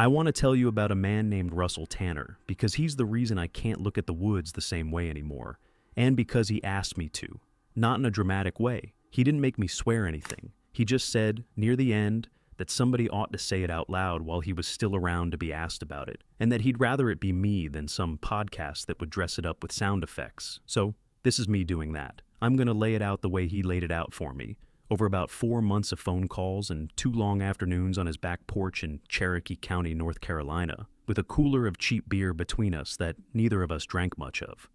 I want to tell you about a man named Russell Tanner because he's the reason I can't look at the woods the same way anymore, and because he asked me to. Not in a dramatic way. He didn't make me swear anything. He just said, near the end, that somebody ought to say it out loud while he was still around to be asked about it, and that he'd rather it be me than some podcast that would dress it up with sound effects. So, this is me doing that. I'm going to lay it out the way he laid it out for me, over about 4 months of phone calls and 2 long afternoons on his back porch in Cherokee County, North Carolina, with a cooler of cheap beer between us that neither of us drank much of.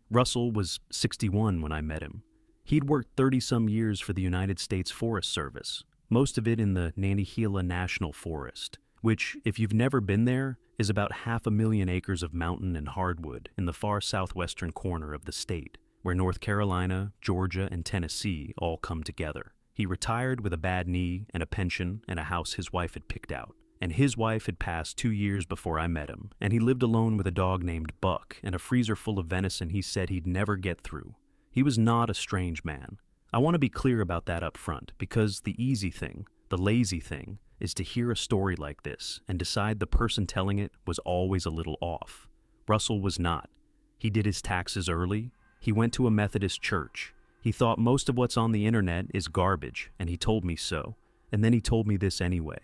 Russell was 61 when I met him. He'd worked 30-some years for the United States Forest Service, most of it in the Nantahala National Forest, which, if you've never been there, is about 500,000 acres of mountain and hardwood in the far southwestern corner of the state, where North Carolina, Georgia, and Tennessee all come together. He retired with a bad knee and a pension and a house his wife had picked out. And his wife had passed 2 years before I met him, and he lived alone with a dog named Buck and a freezer full of venison he said he'd never get through. He was not a strange man. I want to be clear about that up front, because the easy thing, the lazy thing, is to hear a story like this and decide the person telling it was always a little off. Russell was not. He did his taxes early. He went to a Methodist church. He thought most of what's on the internet is garbage, and he told me so. And then he told me this anyway.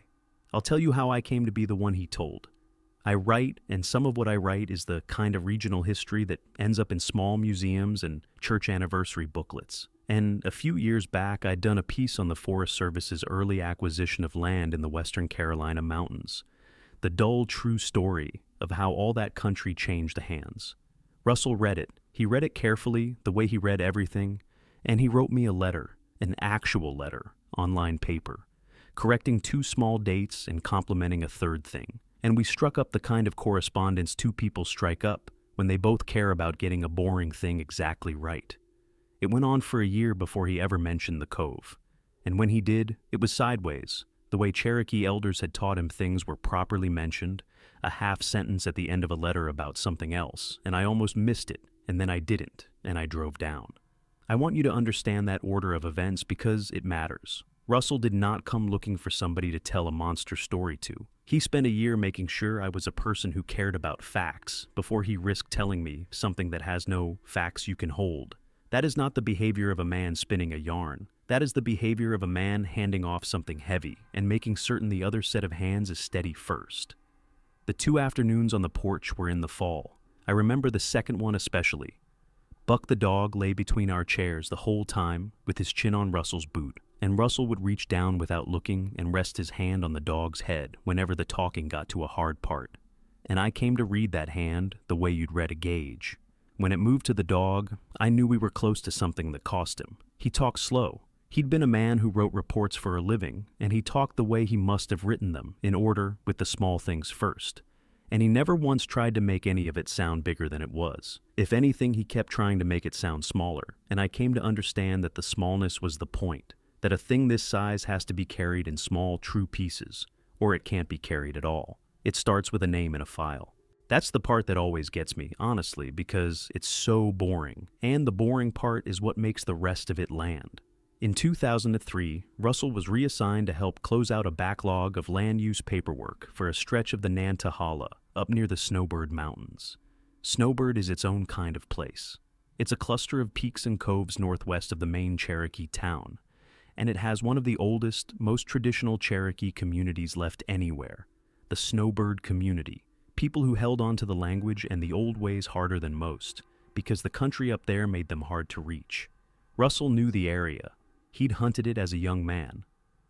I'll tell you how I came to be the one he told. I write, and some of what I write is the kind of regional history that ends up in small museums and church anniversary booklets. And a few years back, I'd done a piece on the Forest Service's early acquisition of land in the Western Carolina mountains. The dull, true story of how all that country changed hands. Russell read it. He read it carefully, the way he read everything, and he wrote me a letter, an actual letter, on-line paper, correcting 2 small dates and complimenting a third thing. And we struck up the kind of correspondence 2 people strike up when they both care about getting a boring thing exactly right. It went on for a year before he ever mentioned the cove. And when he did, it was sideways, the way Cherokee elders had taught him things were properly mentioned, a half sentence at the end of a letter about something else, and I almost missed it, and then I didn't, and I drove down. I want you to understand that order of events because it matters. Russell did not come looking for somebody to tell a monster story to. He spent a year making sure I was a person who cared about facts before he risked telling me something that has no facts you can hold. That is not the behavior of a man spinning a yarn. That is the behavior of a man handing off something heavy and making certain the other set of hands is steady first. The 2 afternoons on the porch were in the fall. I remember the second one especially. Buck the dog lay between our chairs the whole time with his chin on Russell's boot, and Russell would reach down without looking and rest his hand on the dog's head whenever the talking got to a hard part. And I came to read that hand the way you'd read a gauge. When it moved to the dog, I knew we were close to something that cost him. He talked slow. He'd been a man who wrote reports for a living, and he talked the way he must have written them, in order, with the small things first. And he never once tried to make any of it sound bigger than it was. If anything, he kept trying to make it sound smaller, and I came to understand that the smallness was the point, that a thing this size has to be carried in small, true pieces, or it can't be carried at all. It starts with a name in a file. That's the part that always gets me, honestly, because it's so boring, and the boring part is what makes the rest of it land. In 2003, Russell was reassigned to help close out a backlog of land use paperwork for a stretch of the Nantahala up near the Snowbird Mountains. Snowbird is its own kind of place. It's a cluster of peaks and coves northwest of the main Cherokee town, and it has one of the oldest, most traditional Cherokee communities left anywhere, the Snowbird community, people who held on to the language and the old ways harder than most, because the country up there made them hard to reach. Russell knew the area. He'd hunted it as a young man.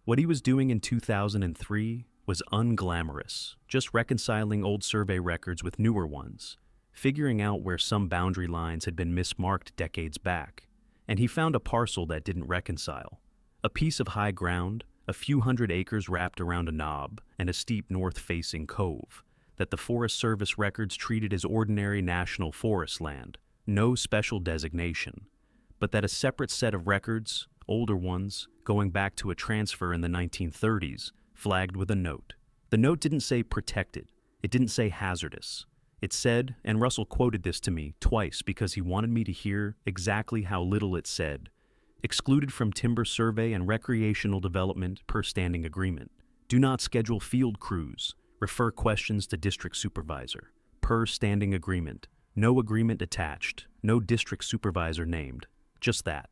What he was doing in 2003 was unglamorous, just reconciling old survey records with newer ones, figuring out where some boundary lines had been mismarked decades back, and he found a parcel that didn't reconcile. A piece of high ground, a few hundred acres wrapped around a knob, and a steep north-facing cove, that the Forest Service records treated as ordinary national forest land, no special designation, but that a separate set of records, older ones, going back to a transfer in the 1930s, flagged with a note. The note didn't say protected. It didn't say hazardous. It said, and Russell quoted this to me twice because he wanted me to hear exactly how little it said, excluded from timber survey and recreational development per standing agreement. Do not schedule field crews. Refer questions to district supervisor. Per standing agreement. No agreement attached. No district supervisor named. Just that.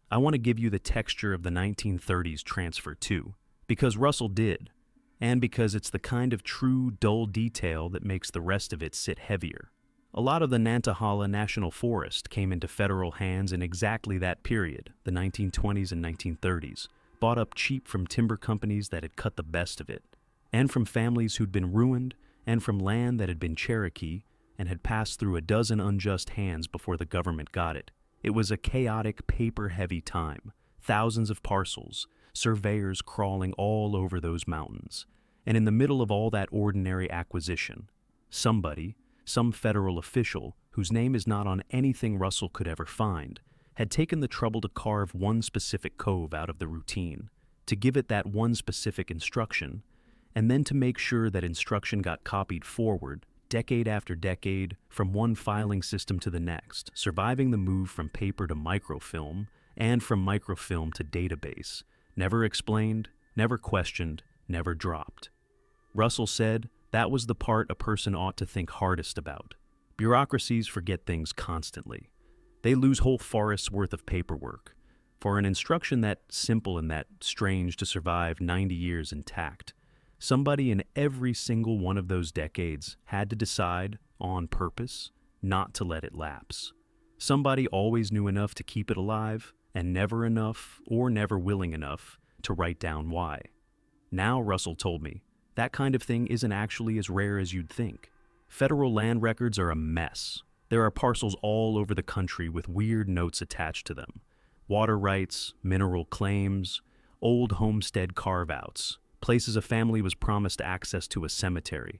I want to give you the texture of the 1930s transfer too, because Russell did, and because it's the kind of true, dull detail that makes the rest of it sit heavier. A lot of the Nantahala National Forest came into federal hands in exactly that period, the 1920s and 1930s, bought up cheap from timber companies that had cut the best of it, and from families who'd been ruined, and from land that had been Cherokee and had passed through a dozen unjust hands before the government got it. It was a chaotic, paper-heavy time, thousands of parcels, surveyors crawling all over those mountains. And in the middle of all that ordinary acquisition, somebody, some federal official, whose name is not on anything Russell could ever find, had taken the trouble to carve one specific cove out of the routine, to give it that one specific instruction, and then to make sure that instruction got copied forward, decade after decade, from one filing system to the next, surviving the move from paper to microfilm, and from microfilm to database, never explained, never questioned, never dropped. Russell said that was the part a person ought to think hardest about. Bureaucracies forget things constantly. They lose whole forests worth of paperwork. For an instruction that simple and that strange to survive 90 years intact, somebody in every single one of those decades had to decide, on purpose, not to let it lapse. Somebody always knew enough to keep it alive, and never enough, or never willing enough, to write down why. Now, Russell told me, that kind of thing isn't actually as rare as you'd think. Federal land records are a mess. There are parcels all over the country with weird notes attached to them. Water rights, mineral claims, old homestead carve-outs, places a family was promised access to a cemetery.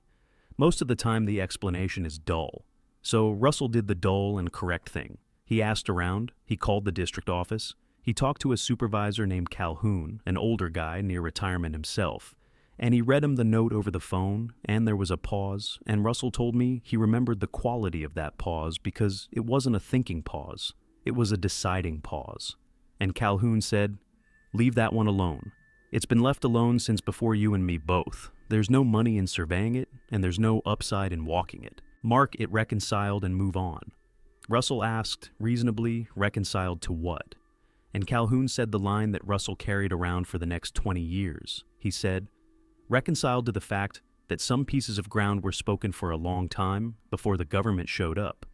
Most of the time the explanation is dull. So Russell did the dull and correct thing. He asked around, he called the district office, he talked to a supervisor named Calhoun, an older guy near retirement himself, and he read him the note over the phone, and there was a pause, and Russell told me he remembered the quality of that pause because it wasn't a thinking pause, it was a deciding pause. And Calhoun said, "Leave that one alone. It's been left alone since before you and me both. There's no money in surveying it, and there's no upside in walking it. Mark it reconciled and move on." Russell asked, reasonably, reconciled to what? And Calhoun said the line that Russell carried around for the next 20 years. He said, reconciled to the fact that some pieces of ground were spoken for a long time before the government showed up,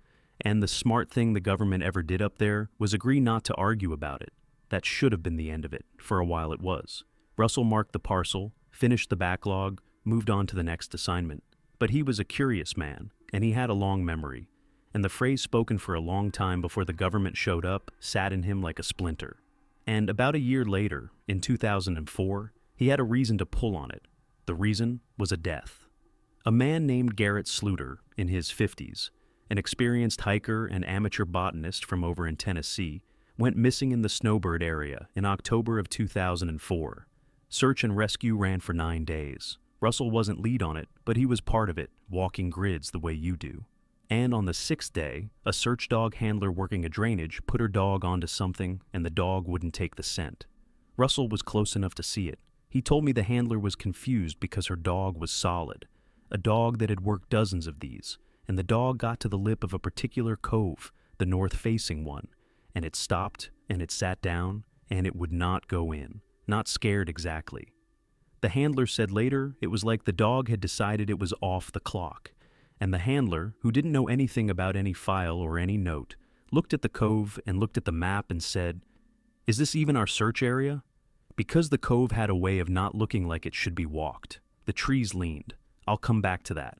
and the smart thing the government ever did up there was agree not to argue about it. That should have been the end of it. For a while it was. Russell marked the parcel, finished the backlog, moved on to the next assignment. But he was a curious man, and he had a long memory, and the phrase spoken for a long time before the government showed up sat in him like a splinter. And about a year later, in 2004, he had a reason to pull on it. The reason was a death. A man named Garrett Sluter, in his 50s, an experienced hiker and amateur botanist from over in Tennessee, went missing in the Snowbird area in October of 2004. Search and rescue ran for 9 days. Russell wasn't lead on it, but he was part of it, walking grids the way you do. And on the 6th day, a search dog handler working a drainage put her dog onto something and the dog wouldn't take the scent. Russell was close enough to see it. He told me the handler was confused because her dog was solid, a dog that had worked dozens of these, and the dog got to the lip of a particular cove, the north-facing one, and it stopped, and it sat down, and it would not go in. Not scared exactly. The handler said later it was like the dog had decided it was off the clock, and the handler, who didn't know anything about any file or any note, looked at the cove and looked at the map and said, "Is this even our search area?" Because the cove had a way of not looking like it should be walked. The trees leaned. I'll come back to that.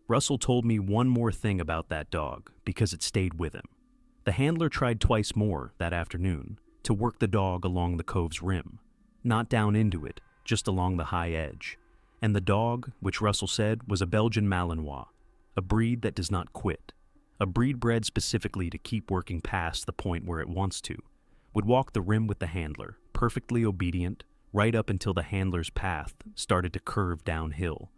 Russell told me one more thing about that dog, because it stayed with him. The handler tried twice more that afternoon to work the dog along the cove's rim. Not down into it, just along the high edge. And the dog, which Russell said was a Belgian Malinois, a breed that does not quit, a breed bred specifically to keep working past the point where it wants to, would walk the rim with the handler, perfectly obedient, right up until the handler's path started to curve downhill,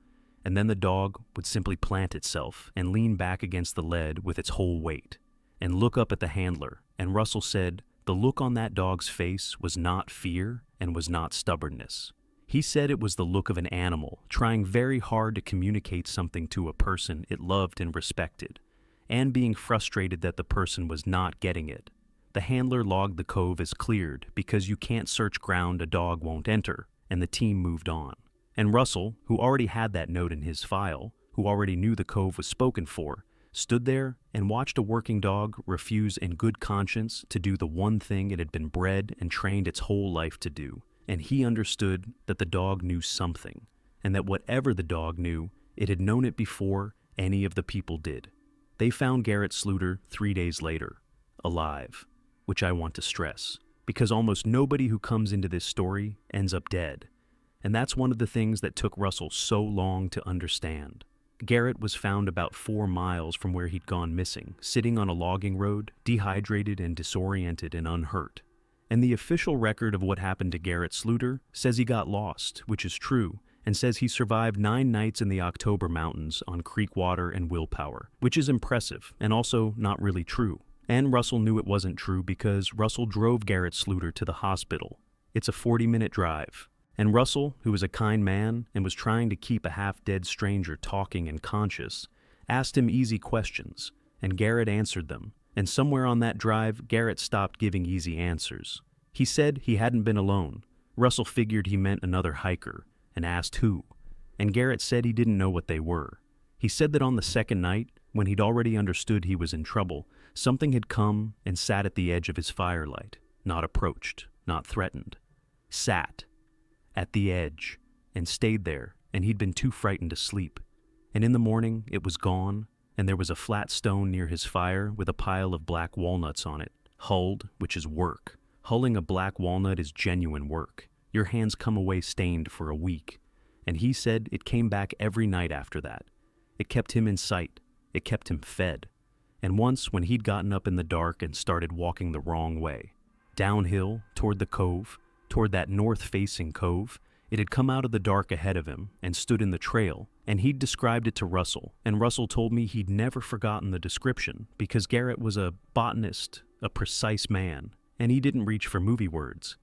and then the dog would simply plant itself and lean back against the lead with its whole weight, and look up at the handler, and Russell said the look on that dog's face was not fear and was not stubbornness. He said it was the look of an animal trying very hard to communicate something to a person it loved and respected, and being frustrated that the person was not getting it. The handler logged the cove as cleared because you can't search ground a dog won't enter, and the team moved on. And Russell, who already had that note in his file, who already knew the cove was spoken for, stood there and watched a working dog refuse in good conscience to do the one thing it had been bred and trained its whole life to do. And he understood that the dog knew something, and that whatever the dog knew, it had known it before any of the people did. They found Garrett Sluter 3 days later, alive, which I want to stress, because almost nobody who comes into this story ends up dead. And that's one of the things that took Russell so long to understand. Garrett was found about 4 miles from where he'd gone missing, sitting on a logging road, dehydrated and disoriented and unhurt. And the official record of what happened to Garrett Sluter says he got lost, which is true, and says he survived 9 nights in the October mountains on creek water and willpower, which is impressive and also not really true. And Russell knew it wasn't true because Russell drove Garrett Sluter to the hospital. It's a 40-minute drive. And Russell, who was a kind man and was trying to keep a half-dead stranger talking and conscious, asked him easy questions, and Garrett answered them. And somewhere on that drive, Garrett stopped giving easy answers. He said he hadn't been alone. Russell figured he meant another hiker, and asked who. And Garrett said he didn't know what they were. He said that on the second night, when he'd already understood he was in trouble, something had come and sat at the edge of his firelight, not approached, not threatened. Sat at the edge, and stayed there, and he'd been too frightened to sleep. And in the morning, it was gone, and there was a flat stone near his fire with a pile of black walnuts on it, hulled, which is work. Hulling a black walnut is genuine work. Your hands come away stained for a week. And he said it came back every night after that. It kept him in sight. It kept him fed. And once, when he'd gotten up in the dark and started walking the wrong way, downhill, toward the cove, toward that north-facing cove, it had come out of the dark ahead of him and stood in the trail, and he'd described it to Russell, and Russell told me he'd never forgotten the description because Garrett was a botanist, a precise man, and he didn't reach for movie words.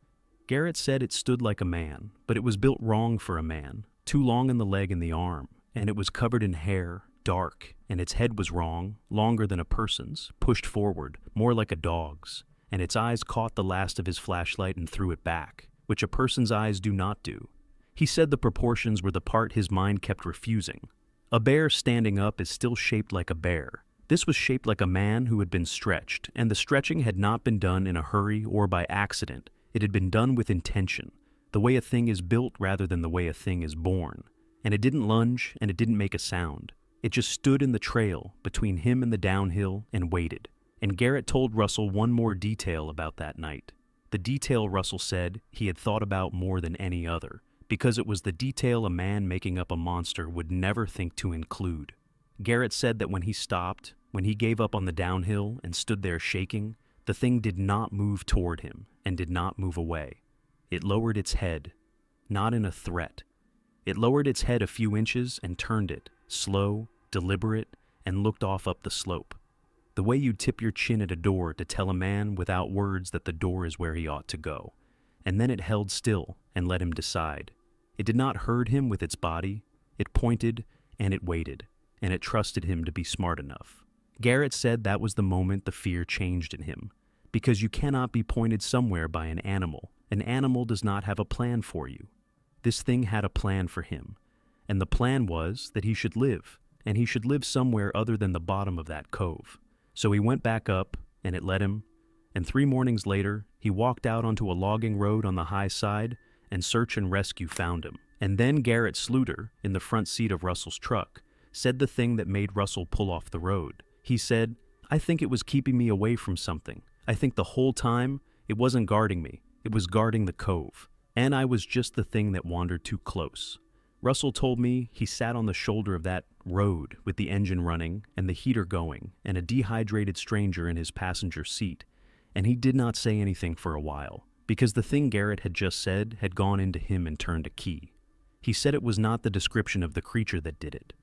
Garrett said it stood like a man, but it was built wrong for a man, too long in the leg and the arm, and it was covered in hair, dark, and its head was wrong, longer than a person's, pushed forward, more like a dog's, and its eyes caught the last of his flashlight and threw it back, which a person's eyes do not do. He said the proportions were the part his mind kept refusing. A bear standing up is still shaped like a bear. This was shaped like a man who had been stretched, and the stretching had not been done in a hurry or by accident. It had been done with intention, the way a thing is built rather than the way a thing is born. And it didn't lunge, and it didn't make a sound. It just stood in the trail between him and the downhill and waited. And Garrett told Russell one more detail about that night. The detail Russell said he had thought about more than any other, because it was the detail a man making up a monster would never think to include. Garrett said that when he stopped, when he gave up on the downhill and stood there shaking, the thing did not move toward him and did not move away. It lowered its head, not in a threat. It lowered its head a few inches and turned it, slow, deliberate, and looked off up the slope. The way you tip your chin at a door to tell a man without words that the door is where he ought to go. And then it held still and let him decide. It did not herd him with its body. It pointed and it waited, and it trusted him to be smart enough. Garrett said that was the moment the fear changed in him, because you cannot be pointed somewhere by an animal. An animal does not have a plan for you. This thing had a plan for him, and the plan was that he should live, and he should live somewhere other than the bottom of that cove. So he went back up, and it let him, and 3 mornings later, he walked out onto a logging road on the high side, and search and rescue found him. And then Garrett Sluter, in the front seat of Russell's truck, said the thing that made Russell pull off the road. He said, "I think it was keeping me away from something. I think the whole time, it wasn't guarding me. It was guarding the cove. And I was just the thing that wandered too close." Russell told me he sat on the shoulder of that road with the engine running and the heater going and a dehydrated stranger in his passenger seat, and he did not say anything for a while, because the thing Garrett had just said had gone into him and turned a key. He said it was not the description of the creature that did it.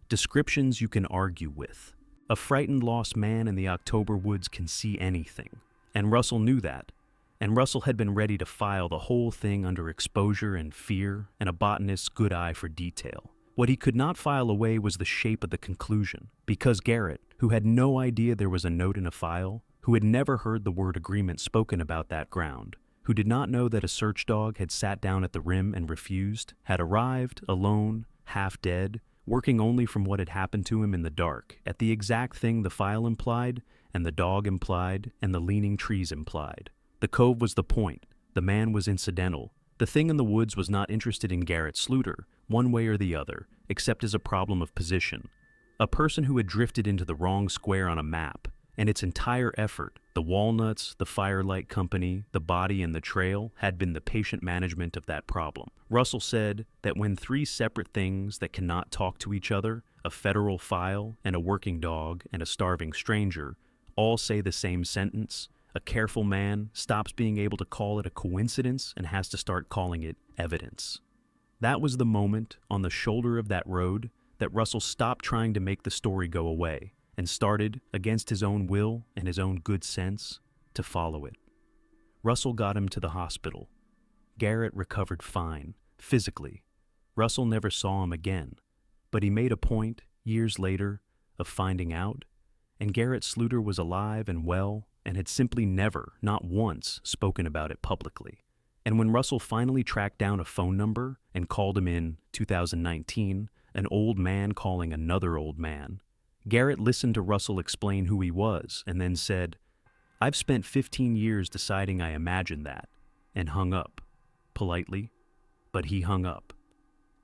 Descriptions you can argue with. A frightened lost man in the October woods can see anything, and Russell knew that. And Russell had been ready to file the whole thing under exposure and fear and a botanist's good eye for detail. What he could not file away was the shape of the conclusion, because Garrett, who had no idea there was a note in a file, who had never heard the word agreement spoken about that ground, who did not know that a search dog had sat down at the rim and refused, had arrived, alone, half dead, working only from what had happened to him in the dark, at the exact thing the file implied, and the dog implied, and the leaning trees implied. The cove was the point. The man was incidental. The thing in the woods was not interested in Garrett Sluter, one way or the other, except as a problem of position. A person who had drifted into the wrong square on a map, and its entire effort, the walnuts, the firelight company, the body, and the trail, had been the patient management of that problem. Russell said that when three separate things that cannot talk to each other, a federal file, and a working dog, and a starving stranger, all say the same sentence, a careful man stops being able to call it a coincidence and has to start calling it evidence. That was the moment, on the shoulder of that road, that Russell stopped trying to make the story go away and started, against his own will and his own good sense, to follow it. Russell got him to the hospital. Garrett recovered fine, physically. Russell never saw him again, but he made a point, years later, of finding out, and Garrett Sluter was alive and well and had simply never, not once, spoken about it publicly. And when Russell finally tracked down a phone number and called him in 2019, an old man calling another old man, Garrett listened to Russell explain who he was and then said, "I've spent 15 years deciding I imagined that," and hung up, politely, but he hung up.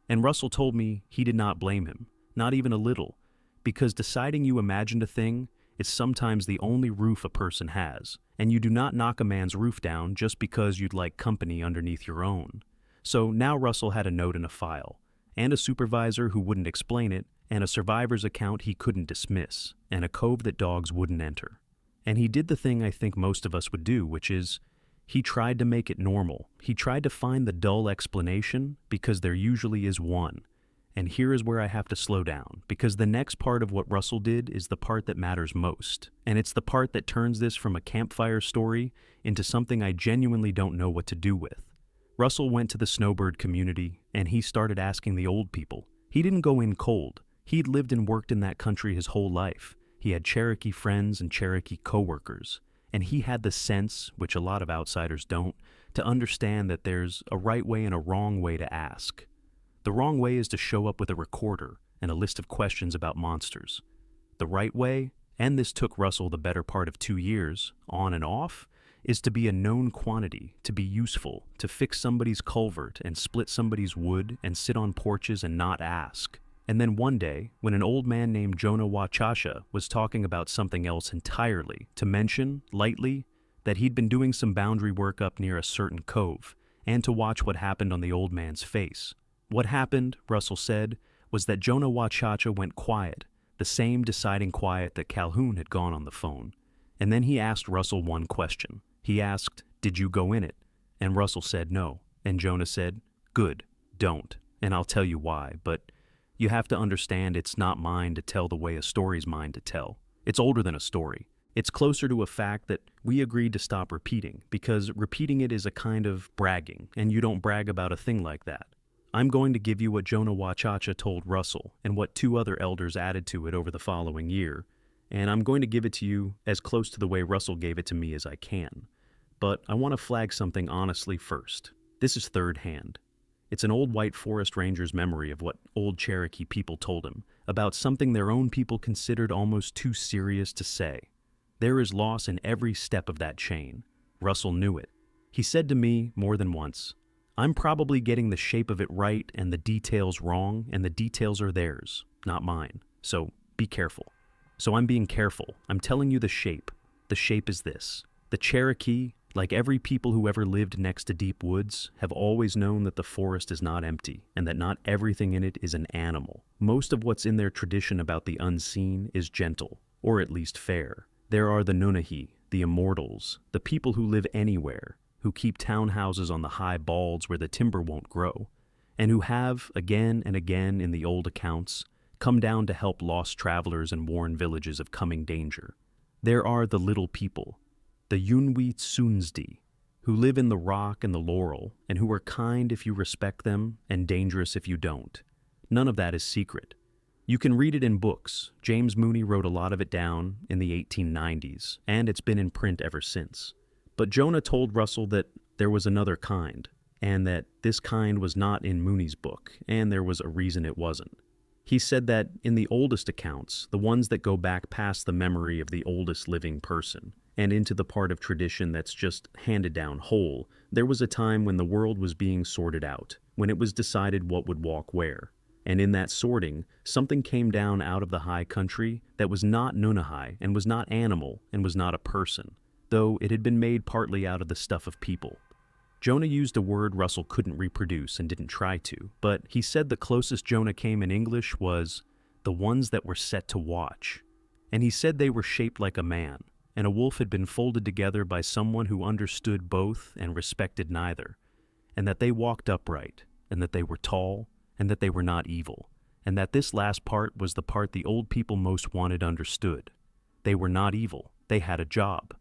And Russell told me he did not blame him, not even a little, because deciding you imagined a thing is sometimes the only roof a person has, and you do not knock a man's roof down just because you'd like company underneath your own. So now Russell had a note in a file, and a supervisor who wouldn't explain it, and a survivor's account he couldn't dismiss, and a cove that dogs wouldn't enter. And he did the thing I think most of us would do, which is, he tried to make it normal. He tried to find the dull explanation, because there usually is one. And here is where I have to slow down, because the next part of what Russell did is the part that matters most. And it's the part that turns this from a campfire story into something I genuinely don't know what to do with. Russell went to the snowbird community, and he started asking the old people. He didn't go in cold. He'd lived and worked in that country his whole life. He had Cherokee friends and Cherokee coworkers, and he had the sense, which a lot of outsiders don't, to understand that there's a right way and a wrong way to ask. The wrong way is to show up with a recorder and a list of questions about monsters. The right way, and this took Russell the better part of 2 years, on and off, is to be a known quantity, to be useful, to fix somebody's culvert and split somebody's wood and sit on porches and not ask. And then one day, when an old man named Jonah Wachasha was talking about something else entirely, to mention, lightly, that he'd been doing some boundary work up near a certain cove, and to watch what happened on the old man's face. What happened, Russell said, was that Jonah Wachasha went quiet, the same deciding quiet that Calhoun had gone on the phone. And then he asked Russell one question. He asked, "Did you go in it?" And Russell said no. And Jonah said, "Good, don't, and I'll tell you why, but you have to understand it's not mine to tell the way a story's mine to tell. It's older than a story. It's closer to a fact that we agreed to stop repeating, because repeating it is a kind of bragging, and you don't brag about a thing like that. I'm going to give you what Jonah Wachasha told Russell, and what 2 other elders added to it over the following year, and I'm going to give it to you as close to the way Russell gave it to me as I can. But I want to flag something honestly first. This is third hand. It's an old white forest ranger's memory of what old Cherokee people told him about something their own people considered almost too serious to say. There is loss in every step of that chain. Russell knew it. He said to me more than once, "I'm probably getting the shape of it right and the details wrong, and the details are theirs, not mine. So be careful." So I'm being careful. I'm telling you the shape. The shape is this. The Cherokee, like every people who ever lived next to deep woods, have always known that the forest is not empty, and that not everything in it is an animal. Most of what's in their tradition about the unseen is gentle, or at least fair. There are the Nunahi, the immortals, the people who live anywhere, who keep townhouses on the high balds where the timber won't grow, and who have, again and again in the old accounts, come down to help lost travelers and warn villages of coming danger. There are the little people, the Yunwi Tsunsdi, who live in the rock and the laurel, and who are kind if you respect them and dangerous if you don't. None of that is secret. You can read it in books. James Mooney wrote a lot of it down in the 1890s, and it's been in print ever since. But Jonah told Russell that there was another kind, and that this kind was not in Mooney's book, and there was a reason it wasn't. He said that in the oldest accounts, the ones that go back past the memory of the oldest living person, and into the part of tradition that's just handed down whole, there was a time when the world was being sorted out, when it was decided what would walk where. And in that sorting, something came down out of the high country that was not Nunahai, and was not animal, and was not a person, though it had been made partly out of the stuff of people. Jonah used a word Russell couldn't reproduce and didn't try to, but he said the closest Jonah came in English was the ones that were set to watch. And he said they were shaped like a man, and a wolf had been folded together by someone who understood both and respected neither, and that they walked upright, and that they were tall, and that they were not evil, and that this last part was the part the old people most wanted understood. They were not evil, they had a job.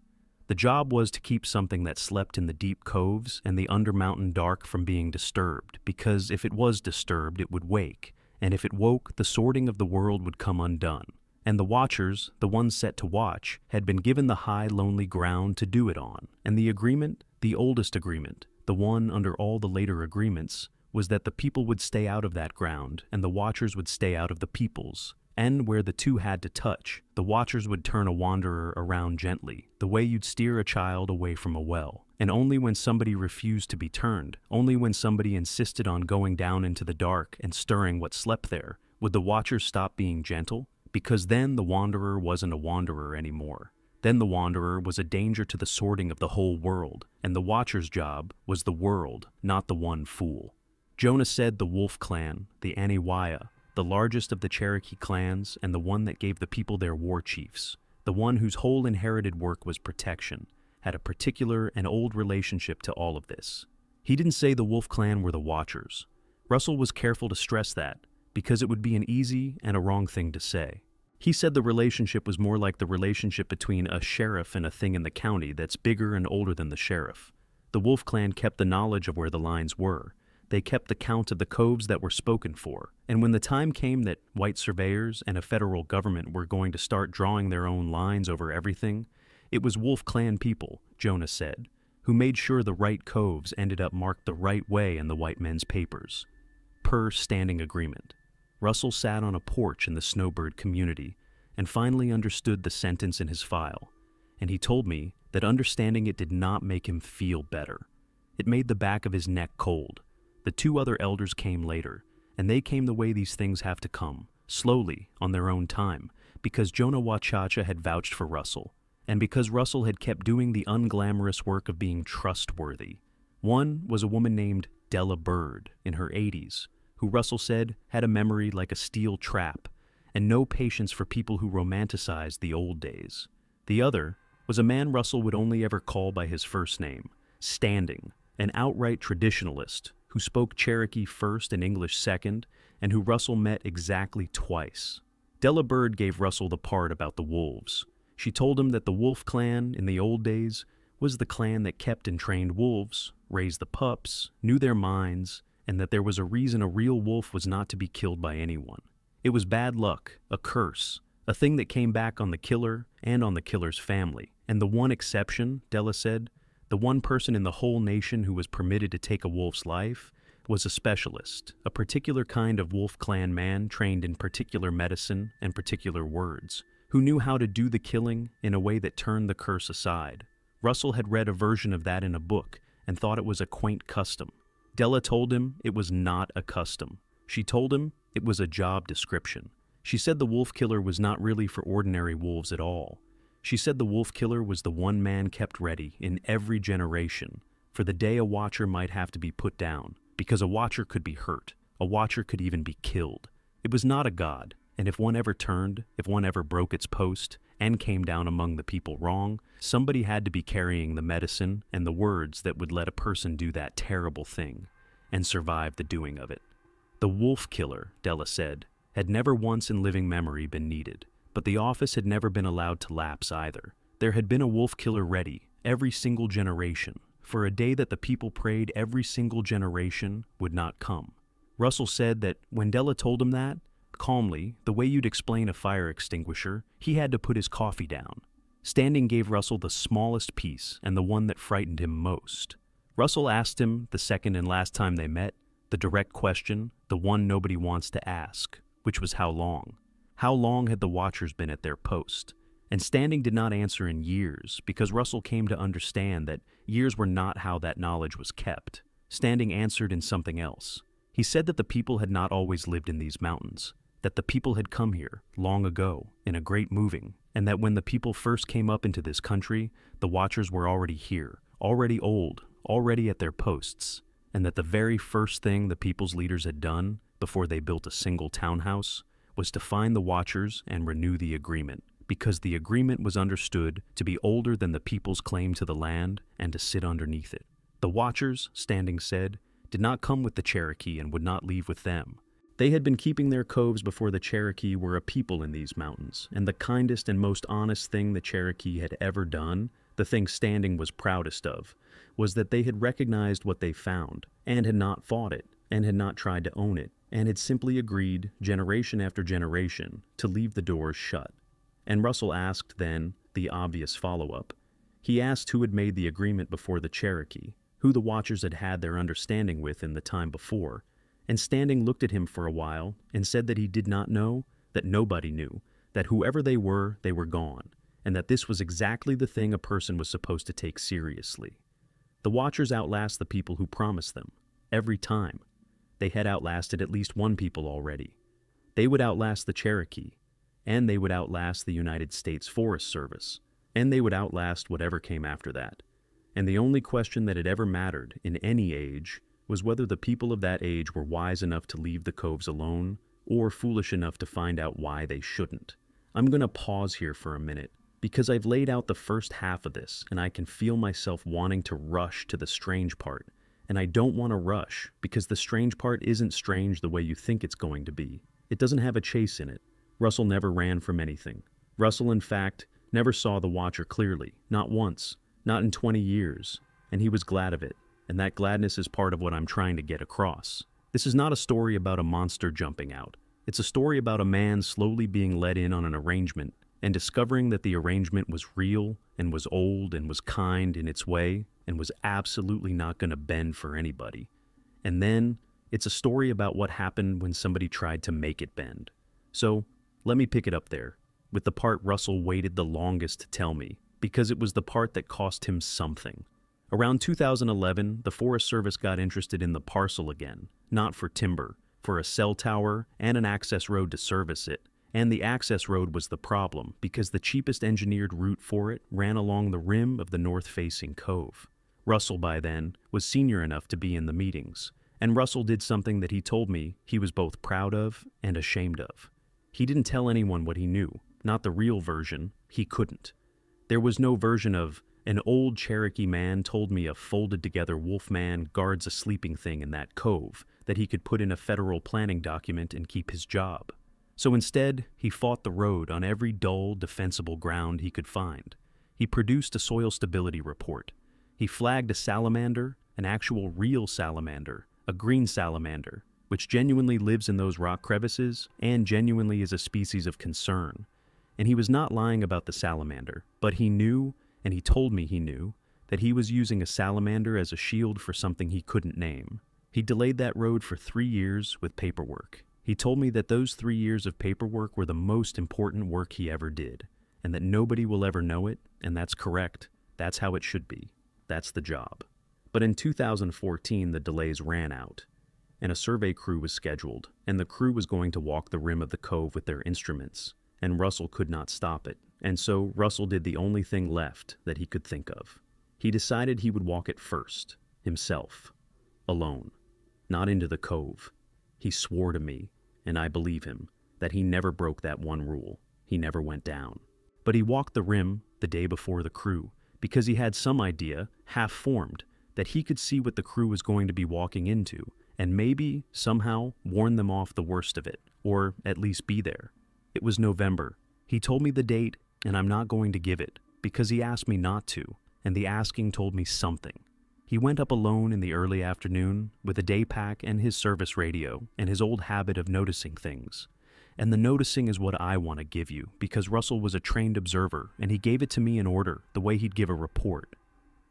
The job was to keep something that slept in the deep coves and the under-mountain dark from being disturbed, because if it was disturbed, it would wake, and if it woke, the sorting of the world would come undone. And the watchers, the ones set to watch, had been given the high, lonely ground to do it on, and the agreement, the oldest agreement, the one under all the later agreements, was that the people would stay out of that ground, and the watchers would stay out of the people's. And where the two had to touch, the watchers would turn a wanderer around gently, the way you'd steer a child away from a well. And only when somebody refused to be turned, only when somebody insisted on going down into the dark and stirring what slept there, would the watchers stop being gentle, because then the wanderer wasn't a wanderer anymore. Then the wanderer was a danger to the sorting of the whole world, and the watcher's job was the world, not the one fool. Jonah said the Wolf clan, the Aniwaya, the largest of the Cherokee clans and the one that gave the people their war chiefs, the one whose whole inherited work was protection, had a particular and old relationship to all of this. He didn't say the Wolf clan were the watchers. Russell was careful to stress that, because it would be an easy and a wrong thing to say. He said the relationship was more like the relationship between a sheriff and a thing in the county that's bigger and older than the sheriff. The Wolf clan kept the knowledge of where the lines were. They kept the count of the coves that were spoken for, and when the time came that white surveyors and a federal government were going to start drawing their own lines over everything, it was Wolf clan people, Jonah said, who made sure the right coves ended up marked the right way in the white men's papers. Per standing agreement. Russell sat on a porch in the Snowbird community and finally understood the sentence in his file, and he told me that understanding it did not make him feel better. It made the back of his neck cold. The two other elders came later, and they came the way these things have to come, slowly, on their own time, because Jonah Wachacha had vouched for Russell, and because Russell had kept doing the unglamorous work of being trustworthy. One was a woman named Della Bird, in her 80s, who Russell said had a memory like a steel trap, and no patience for people who romanticized the old days. The other was a man Russell would only ever call by his first name, Standing, an outright traditionalist, who spoke Cherokee first and English second, and who Russell met exactly twice. Della Bird gave Russell the part about the wolves. She told him that the Wolf clan, in the old days, was the clan that kept and trained wolves, raised the pups, knew their minds, and that there was a reason a real wolf was not to be killed by anyone. It was bad luck, a curse, a thing that came back on the killer and on the killer's family. And the one exception, Della said, the one person in the whole nation who was permitted to take a wolf's life, was a specialist, a particular kind of Wolf clan man trained in particular medicine and particular words, who knew how to do the killing in a way that turned the curse aside. Russell had read a version of that in a book and thought it was a quaint custom. Della told him it was not a custom. She told him it was a job description. She said the wolf killer was not really for ordinary wolves at all. She said the wolf killer was the one man kept ready in every generation for the day a watcher might have to be put down, because a watcher could be hurt, a watcher could even be killed. It was not a god, and if one ever turned, if one ever broke its post, and came down among the people wrong, somebody had to be carrying the medicine and the words that would let a person do that terrible thing, and survive the doing of it. The wolf killer, Della said, had never once in living memory been needed. But the office had never been allowed to lapse either. There had been a wolf killer ready, every single generation, for a day that the people prayed every single generation would not come. Russell said that when Della told him that, calmly, the way you'd explain a fire extinguisher, he had to put his coffee down. Standing gave Russell the smallest piece and the one that frightened him most. Russell asked him, the second and last time they met, the direct question, the one nobody wants to ask, which was how long. How long had the Watchers been at their post? And Standing did not answer in years, because Russell came to understand that years were not how that knowledge was kept. Standing answered in something else. He said that the people had not always lived in these mountains, that the people had come here long ago in a great moving, and that when the people first came up into this country, the Watchers were already here, already old, already at their posts, and that the very first thing the people's leaders had done before they built a single townhouse was to find the Watchers and renew the agreement, because the agreement was understood to be older than the people's claim to the land and to sit underneath it. The Watchers, Standing said, did not come with the Cherokee and would not leave with them. They had been keeping their coves before the Cherokee were a people in these mountains, and the kindest and most honest thing the Cherokee had ever done, the thing Standing was proudest of, was that they had recognized what they found, and had not fought it, and had not tried to own it, and had simply agreed, generation after generation, to leave the doors shut. And Russell asked then the obvious follow-up. He asked who had made the agreement before the Cherokee, who the Watchers had had their understanding with in the time before, and Standing looked at him for a while and said that he did not know, that nobody knew, that whoever they were gone, and that this was exactly the thing a person was supposed to take seriously. The Watchers outlast the people who promised them, every time. They had outlasted at least one people already. They would outlast the Cherokee, and they would outlast the United States Forest Service, and they would outlast whatever came after that. And the only question that had ever mattered in any age was whether the people of that age were wise enough to leave the coves alone, or foolish enough to find out why they shouldn't. I'm going to pause here for a minute, because I've laid out the first half of this, and I can feel myself wanting to rush to the strange part. And I don't want to rush, because the strange part isn't strange the way you think it's going to be. It doesn't have a chase in it. Russell never ran from anything. Russell, in fact, never saw the Watcher clearly, not once, not in 20 years, and he was glad of it. And that gladness is part of what I'm trying to get across. This is not a story about a monster jumping out. It's a story about a man slowly being led in on an arrangement and discovering that the arrangement was real and was old and was kind in its way and was absolutely not going to bend for anybody. And then it's a story about what happened when somebody tried to make it bend. So let me pick it up there, with the part Russell waited the longest to tell me, because it was the part that cost him something. Around 2011, the Forest Service got interested in the parcel again, not for timber, for a cell tower and an access road to service it. And the access road was the problem, because the cheapest engineered route for it ran along the rim of the north-facing cove. Russell, by then, was senior enough to be in the meetings, and Russell did something that he told me he was both proud of and ashamed of. He didn't tell anyone what he knew, not the real version. He couldn't. There was no version of, an old Cherokee man told me a folded-together wolf man guards a sleeping thing in that cove that he could put in a federal planning document and keep his job. So instead, he fought the road on every dull, defensible ground he could find. He produced a soil stability report. He flagged a salamander, an actual real salamander, a green salamander, which genuinely lives in those rock crevices and genuinely is a species of concern. And he was not lying about the salamander, but he knew, and he told me he knew, that he was using a salamander as a shield for something he couldn't name. He delayed that road for 3 years with paperwork. He told me that those 3 years of paperwork were the most important work he ever did, and that nobody will ever know it, and that's correct. That's how it should be. That's the job. But in 2014, the delays ran out, and a survey crew was scheduled, and the crew was going to walk the rim of the cove with their instruments, and Russell could not stop it. And so Russell did the only thing left that he could think of. He decided he would walk it first, himself, alone, not into the cove. He swore to me, and I believe him, that he never broke that one rule. He never went down. But he walked the rim the day before the crew, because he had some idea, half-formed, that he could see what the crew was going to be walking into, and maybe, somehow, warn them off the worst of it, or at least be there. It was November. He told me the date, and I'm not going to give it, because he asked me not to, and the asking told me something. He went up alone in the early afternoon with a day pack and his service radio and his old habit of noticing things. And the noticing is what I want to give you, because Russell was a trained observer and he gave it to me in order, the way he'd give a report.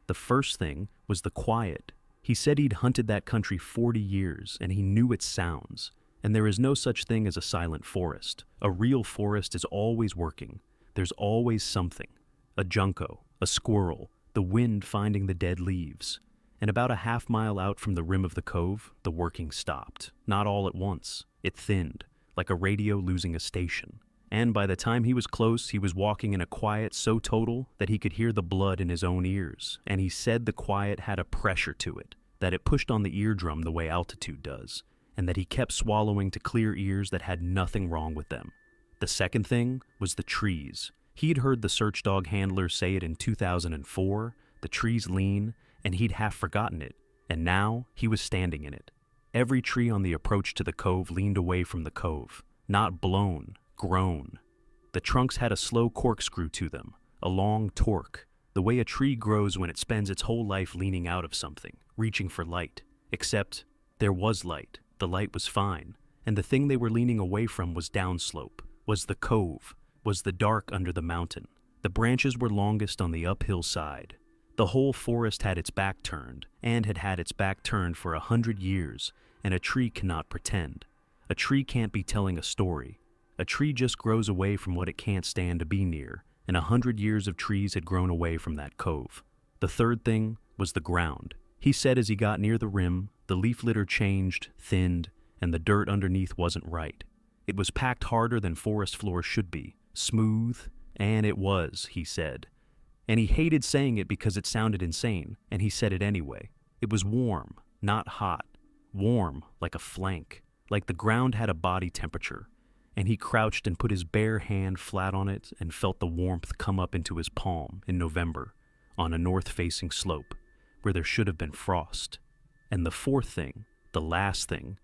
The first thing was the quiet. He said he'd hunted that country 40 years and he knew its sounds. And there is no such thing as a silent forest. A real forest is always working. There's always something. A junco, a squirrel, the wind finding the dead leaves. And about a half-mile out from the rim of the cove, the working stopped. Not all at once. It thinned, like a radio losing a station. And by the time he was close, he was walking in a quiet so total that he could hear the blood in his own ears. And he said the quiet had a pressure to it, that it pushed on the eardrum the way altitude does, and that he kept swallowing to clear ears that had nothing wrong with them. The second thing was the trees. He'd heard the search dog handler say it in 2004, the trees lean, and he'd half forgotten it, and now he was standing in it. Every tree on the approach to the cove leaned away from the cove, not blown, grown. The trunks had a slow corkscrew to them, a long torque, the way a tree grows when it spends its whole life leaning out of something, reaching for light. Except there was light. The light was fine, and the thing they were leaning away from was downslope, was the cove, was the dark under the mountain. The branches were longest on the uphill side. The whole forest had its back turned, and had had its back turned for 100 years, and a tree cannot pretend. A tree can't be telling a story. A tree just grows away from what it can't stand to be near, and 100 years of trees had grown away from that cove. The third thing was the ground. He said as he got near the rim, the leaf litter changed, thinned, and the dirt underneath wasn't right. It was packed harder than forest floor should be, smooth, and it was, he said. And he hated saying it because it sounded insane, and he said it anyway. It was warm, not hot. Warm, like a flank, like the ground had a body temperature. And he crouched and put his bare hand flat on it and felt the warmth come up into his palm in November, on a north-facing slope, where there should have been frost. And the fourth thing, the last thing,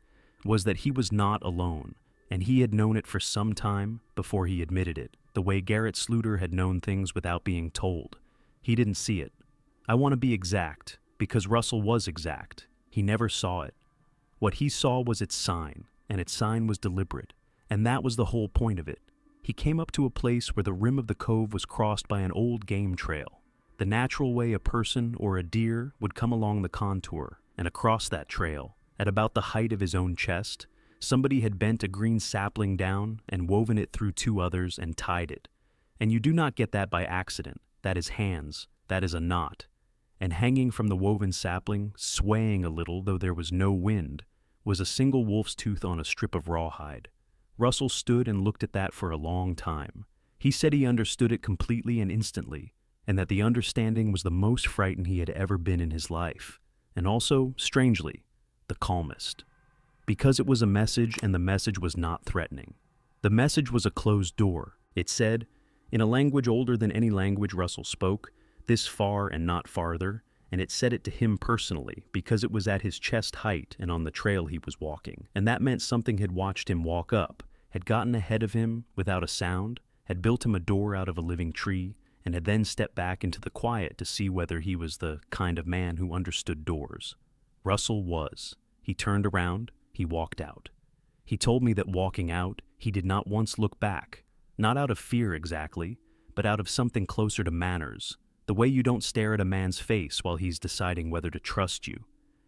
was that he was not alone, and he had known it for some time before he admitted it, the way Garrett Sluter had known things without being told. He didn't see it. I want to be exact, because Russell was exact. He never saw it. What he saw was its sign, and its sign was deliberate, and that was the whole point of it. He came up to a place where the rim of the cove was crossed by an old game trail, the natural way a person or a deer would come along the contour, and across that trail, at about the height of his own chest, somebody had bent a green sapling down and woven it through two others and tied it. And you do not get that by accident. That is hands. That is a knot. And hanging from the woven sapling, swaying a little though there was no wind, was a single wolf's tooth on a strip of rawhide. Russell stood and looked at that for a long time. He said he understood it completely and instantly, and that the understanding was the most frightened he had ever been in his life, and also, strangely, the calmest. Because it was a message, and the message was not threatening. The message was a closed door. It said, in a language older than any language Russell spoke, this far and not farther, and it said it to him personally because it was at his chest height and on the trail he was walking, and that meant something had watched him walk up, had gotten ahead of him without a sound, had built him a door out of a living tree, and had then stepped back into the quiet to see whether he was the kind of man who understood doors. Russell was. He turned around. He walked out. He told me that walking out, he did not once look back, not out of fear exactly, but out of something closer to manners, the way you don't stare at a man's face while he's deciding whether to trust you.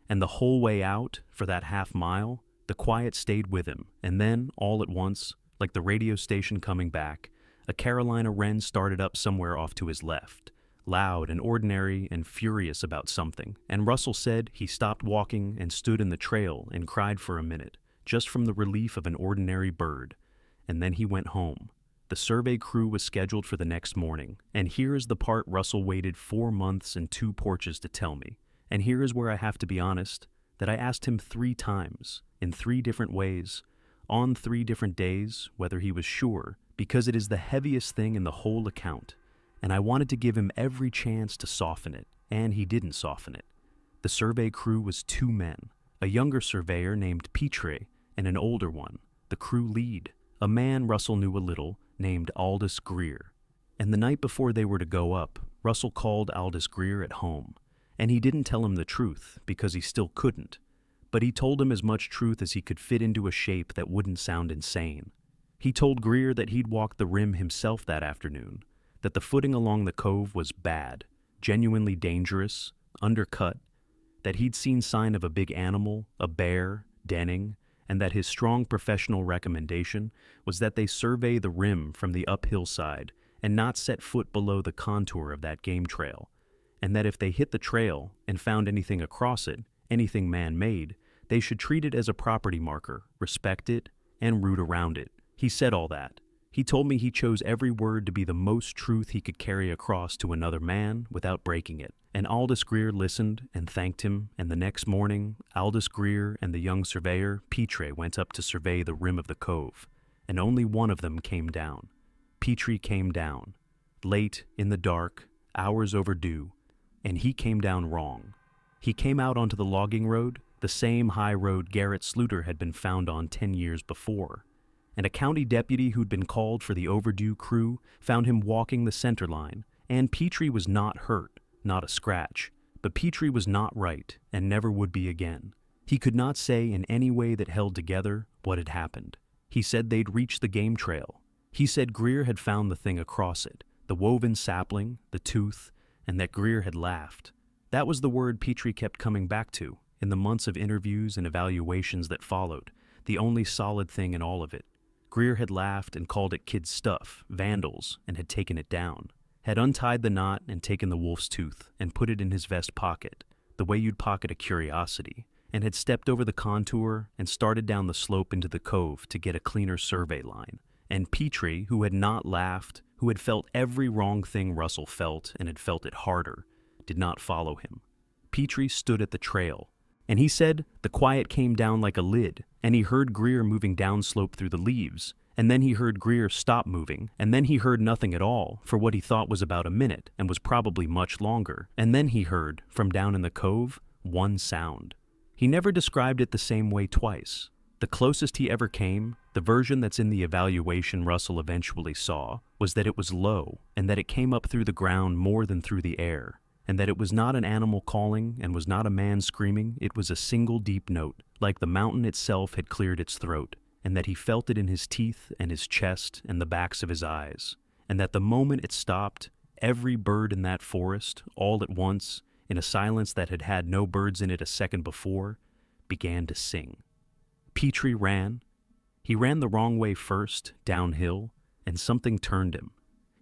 And the whole way out, for that half mile, the quiet stayed with him, and then, all at once, like the radio station coming back, a Carolina wren started up somewhere off to his left, loud and ordinary and furious about something, and Russell said he stopped walking and stood in the trail and cried for a minute, just from the relief of an ordinary bird, and then he went home. The survey crew was scheduled for the next morning, and here is the part Russell waited 4 months and 2 porches to tell me, and here is where I have to be honest, that I asked him 3 times, in 3 different ways, on 3 different days, whether he was sure, because it is the heaviest thing in the whole account, and I wanted to give him every chance to soften it, and he didn't soften it. The survey crew was 2 men, a younger surveyor named Petre and an older one, the crew lead, a man Russell knew a little, named Aldous Greer. And the night before they were to go up, Russell called Aldous Greer at home, And he didn't tell him the truth, because he still couldn't. But he told him as much truth as he could fit into a shape that wouldn't sound insane. He told Greer that he'd walked the rim himself that afternoon, that the footing along the cove was bad, genuinely dangerous, undercut, that he'd seen sign of a big animal, a bear, denning, and that his strong professional recommendation was that they survey the rim from the uphill side and not set foot below the contour of that game trail, and that if they hit the trail and found anything across it, anything man-made, they should treat it as a property marker, respect it, and root around it. He said all that. He told me he chose every word to be the most truth he could carry across to another man without breaking it. And Aldous Greer listened and thanked him, and the next morning, Aldous Greer and the young surveyor, Petrie, went up to survey the rim of the cove, and only one of them came down. Petrie came down, late, in the dark, hours overdue, and he came down wrong. He came out onto the logging road, the same high road Garrett Sluter had been found on 10 years before, and a county deputy who'd been called for the overdue crew found him walking the center line, and Petrie was not hurt, not a scratch, but Petrie was not right and never would be again. He could not say in any way that held together what had happened. He said they'd reached the game trail. He said Greer had found the thing across it, the woven sapling, the tooth, and that Greer had laughed. That was the word Petrie kept coming back to in the months of interviews and evaluations that followed, the only solid thing in all of it. Greer had laughed and called it kid stuff, vandals, and had taken it down, had untied the knot and taken the wolf's tooth and put it in his vest pocket, the way you'd pocket a curiosity, and had stepped over the contour and started down the slope into the cove to get a cleaner survey line. And Petrie, who had not laughed, who had felt every wrong thing Russell felt and had felt it harder, did not follow him. Petrie stood at the trail, and he said the quiet came down like a lid, and he heard Greer moving downslope through the leaves, and then he heard Greer stop moving, and then he heard nothing at all for what he thought was about a minute and was probably much longer, and then he heard, from down in the cove, one sound. He never described it the same way twice. The closest he ever came, the version that's in the evaluation Russell eventually saw, was that it was low, and that it came up through the ground more than through the air, and that it was not an animal calling and was not a man screaming, it was a single deep note, like the mountain itself had cleared its throat, and that he felt it in his teeth and his chest and the backs of his eyes, and that the moment it stopped, every bird in that forest, all at once, in a silence that had had no birds in it a second before, began to sing. Petrie ran. He ran the wrong way first, downhill, and something turned him.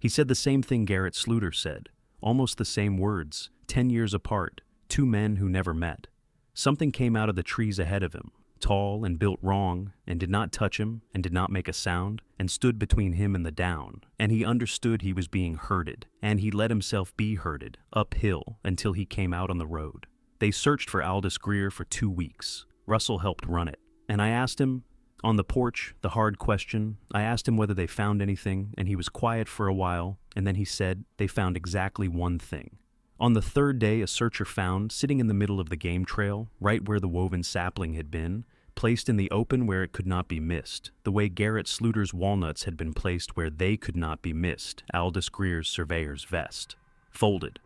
He said the same thing Garrett Sluter said, almost the same words, 10 years apart, two men who never met. Something came out of the trees ahead of him, tall and built wrong, and did not touch him, and did not make a sound, and stood between him and the down, and he understood he was being herded, and he let himself be herded, uphill, until he came out on the road. They searched for Aldous Greer for 2 weeks. Russell helped run it, and I asked him, on the porch, the hard question, I asked him whether they found anything, and he was quiet for a while, and then he said they found exactly one thing. On the third day, a searcher found, sitting in the middle of the game trail, right where the woven sapling had been, placed in the open where it could not be missed, the way Garrett Sluter's walnuts had been placed where they could not be missed, Aldous Greer's surveyor's vest. Folded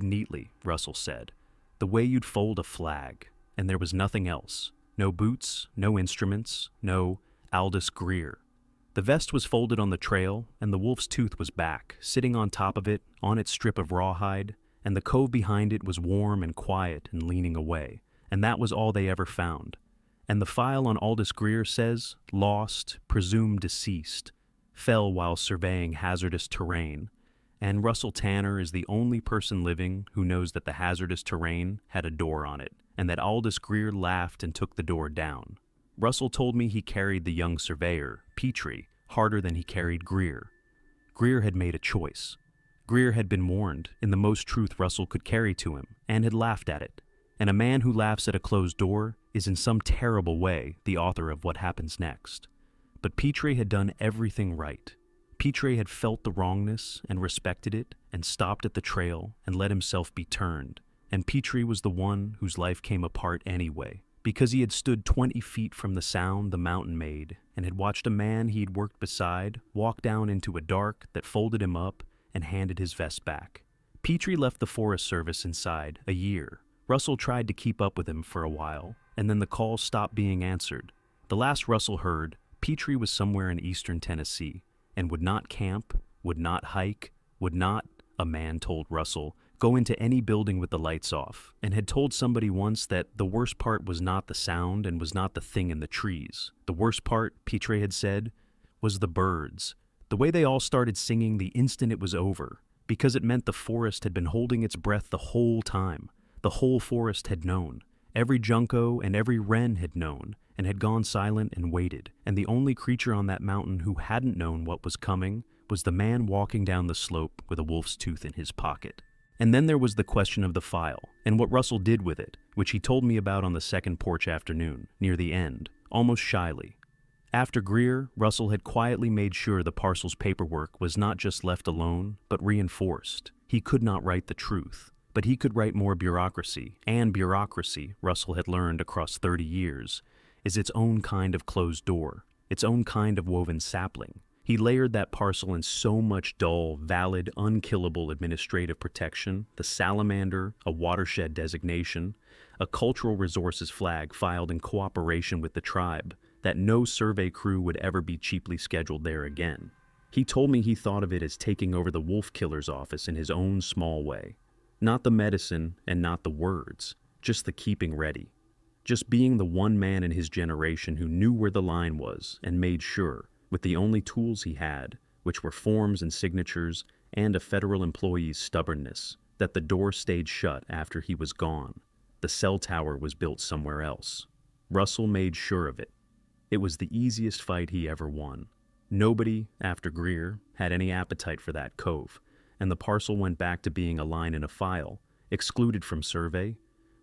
neatly, Russell said, the way you'd fold a flag, and there was nothing else. No boots, no instruments, no Aldous Greer. The vest was folded on the trail, and the wolf's tooth was back, sitting on top of it, on its strip of rawhide, and the cove behind it was warm and quiet and leaning away, and that was all they ever found. And the file on Aldous Greer says, lost, presumed deceased, fell while surveying hazardous terrain, and Russell Tanner is the only person living who knows that the hazardous terrain had a door on it, and that Aldous Greer laughed and took the door down. Russell told me he carried the young surveyor, Petrie, harder than he carried Greer. Greer had made a choice. Greer had been warned, in the most truth Russell could carry to him, and had laughed at it. And a man who laughs at a closed door is in some terrible way the author of what happens next. But Petrie had done everything right. Petrie had felt the wrongness and respected it and stopped at the trail and let himself be turned. And Petrie was the one whose life came apart anyway, because he had stood 20 feet from the sound the mountain made and had watched a man he'd worked beside walk down into a dark that folded him up and handed his vest back. Petrie left the Forest Service inside a year. Russell tried to keep up with him for a while, and then the calls stopped being answered. The last Russell heard, Petrie was somewhere in eastern Tennessee, and would not camp, would not hike, would not, a man told Russell, go into any building with the lights off, and had told somebody once that the worst part was not the sound and was not the thing in the trees. The worst part, Petrie had said, was the birds. The way they all started singing the instant it was over, because it meant the forest had been holding its breath the whole time. The whole forest had known. Every junco and every wren had known, and had gone silent and waited, and the only creature on that mountain who hadn't known what was coming was the man walking down the slope with a wolf's tooth in his pocket. And then there was the question of the file, and what Russell did with it, which he told me about on the second porch afternoon, near the end, almost shyly. After Greer, Russell had quietly made sure the parcel's paperwork was not just left alone, but reinforced. He could not write the truth, but he could write more bureaucracy, and bureaucracy, Russell had learned across 30 years, is its own kind of closed door, its own kind of woven sapling. He layered that parcel in so much dull, valid, unkillable administrative protection, the salamander, a watershed designation, a cultural resources flag filed in cooperation with the tribe, that no survey crew would ever be cheaply scheduled there again. He told me he thought of it as taking over the wolf killer's office in his own small way. Not the medicine and not the words, just the keeping ready. Just being the one man in his generation who knew where the line was and made sure, with the only tools he had, which were forms and signatures and a federal employee's stubbornness, that the door stayed shut after he was gone. The cell tower was built somewhere else. Russell made sure of it. It was the easiest fight he ever won. Nobody, after Greer, had any appetite for that cove, and the parcel went back to being a line in a file, excluded from survey,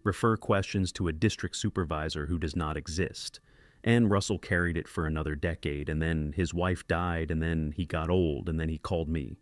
refer questions to a district supervisor who does not exist, and Russell carried it for another decade, and then his wife died, and then he got old, and then he called me.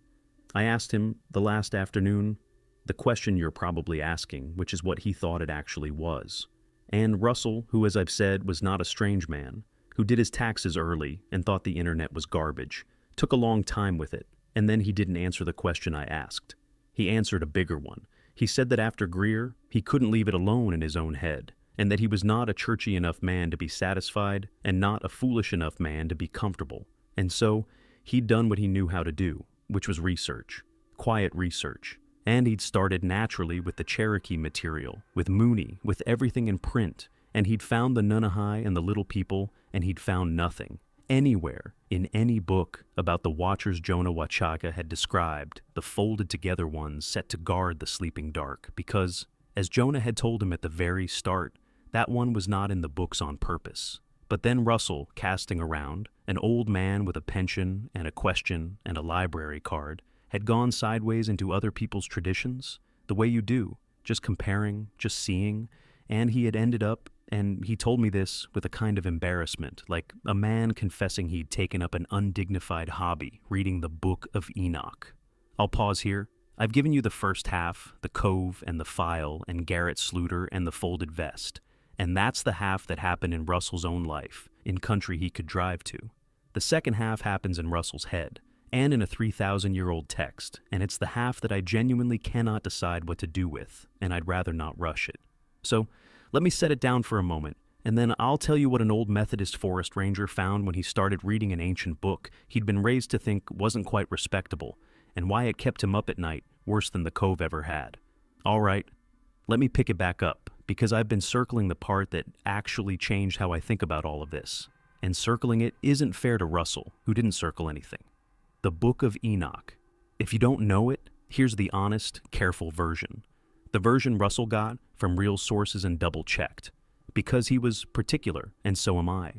I asked him, the last afternoon, the question you're probably asking, which is what he thought it actually was. And Russell, who, as I've said, was not a strange man, who did his taxes early and thought the internet was garbage, took a long time with it, and then he didn't answer the question I asked. He answered a bigger one. He said that after Greer, he couldn't leave it alone in his own head, and that he was not a churchy enough man to be satisfied and not a foolish enough man to be comfortable. And so, he'd done what he knew how to do, which was research, quiet research. And he'd started naturally with the Cherokee material, with Mooney, with everything in print, and he'd found the Nunahai and the Little People, and he'd found nothing, anywhere, in any book about the watchers Jonah Wachaga had described, the folded together ones set to guard the sleeping dark, because, as Jonah had told him at the very start, that one was not in the books on purpose. But then Russell, casting around, an old man with a pension and a question and a library card, had gone sideways into other people's traditions, the way you do, just comparing, just seeing, and he had ended up, and he told me this with a kind of embarrassment, like a man confessing he'd taken up an undignified hobby, reading the Book of Enoch. I'll pause here. I've given you the first half, the cove and the file and Garrett Sluter and the folded vest, and that's the half that happened in Russell's own life, in country he could drive to. The second half happens in Russell's head, and in a 3,000-year-old text, and it's the half that I genuinely cannot decide what to do with, and I'd rather not rush it. So, let me set it down for a moment, and then I'll tell you what an old Methodist forest ranger found when he started reading an ancient book he'd been raised to think wasn't quite respectable, and why it kept him up at night worse than the cove ever had. All right, let me pick it back up, because I've been circling the part that actually changed how I think about all of this, and circling it isn't fair to Russell, who didn't circle anything. The Book of Enoch. If you don't know it, here's the honest, careful version. The version Russell got from real sources and double-checked, because he was particular, and so am I.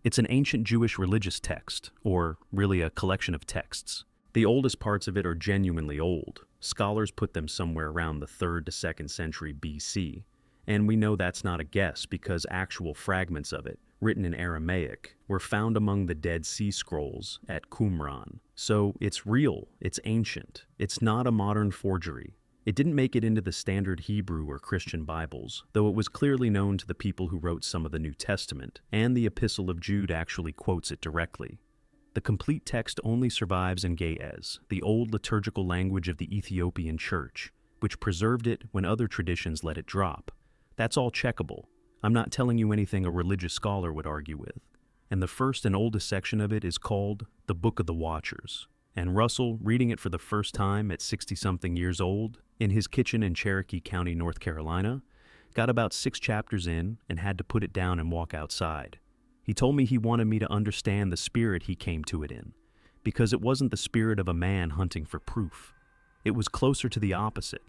It's an ancient Jewish religious text, or really a collection of texts. The oldest parts of it are genuinely old. Scholars put them somewhere around the 3rd to 2nd century BC, and we know that's not a guess because actual fragments of it, written in Aramaic, were found among the Dead Sea Scrolls at Qumran. So it's real, it's ancient, it's not a modern forgery. It didn't make it into the standard Hebrew or Christian Bibles, though it was clearly known to the people who wrote some of the New Testament, and the Epistle of Jude actually quotes it directly. The complete text only survives in Ge'ez, the old liturgical language of the Ethiopian Church, which preserved it when other traditions let it drop. That's all checkable. I'm not telling you anything a religious scholar would argue with. And the first and oldest section of it is called the Book of the Watchers. And Russell, reading it for the first time at 60-something years old, in his kitchen in Cherokee County, North Carolina, got about 6 chapters in and had to put it down and walk outside. He told me he wanted me to understand the spirit he came to it in, because it wasn't the spirit of a man hunting for proof. It was closer to the opposite.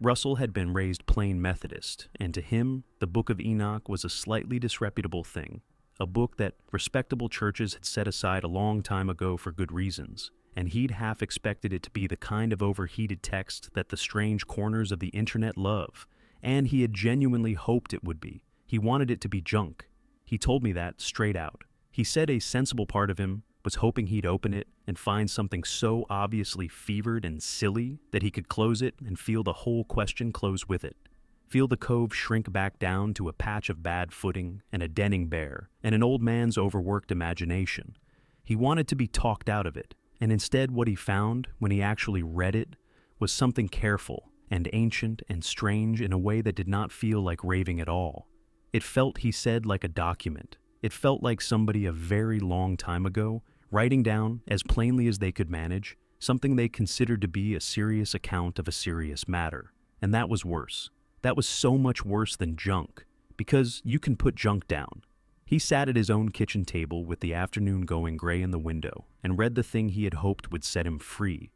Russell had been raised plain Methodist, and to him, the Book of Enoch was a slightly disreputable thing, a book that respectable churches had set aside a long time ago for good reasons, and he'd half expected it to be the kind of overheated text that the strange corners of the internet love, and he had genuinely hoped it would be. He wanted it to be junk. He told me that straight out. He said a sensible part of him was hoping he'd open it and find something so obviously fevered and silly that he could close it and feel the whole question close with it. Feel the cove shrink back down to a patch of bad footing and a denning bear and an old man's overworked imagination. He wanted to be talked out of it, and instead what he found when he actually read it was something careful and ancient and strange in a way that did not feel like raving at all. It felt, he said, like a document. It felt like somebody a very long time ago writing down, as plainly as they could manage, something they considered to be a serious account of a serious matter. And that was worse. That was so much worse than junk, because you can put junk down. He sat at his own kitchen table with the afternoon going gray in the window and read the thing he had hoped would set him free,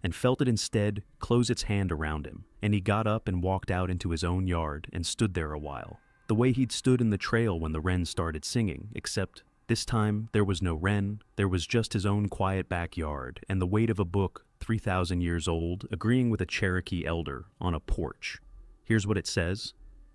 and felt it instead close its hand around him, and he got up and walked out into his own yard and stood there a while, the way he'd stood in the trail when the wren started singing, except this time there was no wren, there was just his own quiet backyard and the weight of a book 3,000 years old agreeing with a Cherokee elder on a porch. Here's what it says.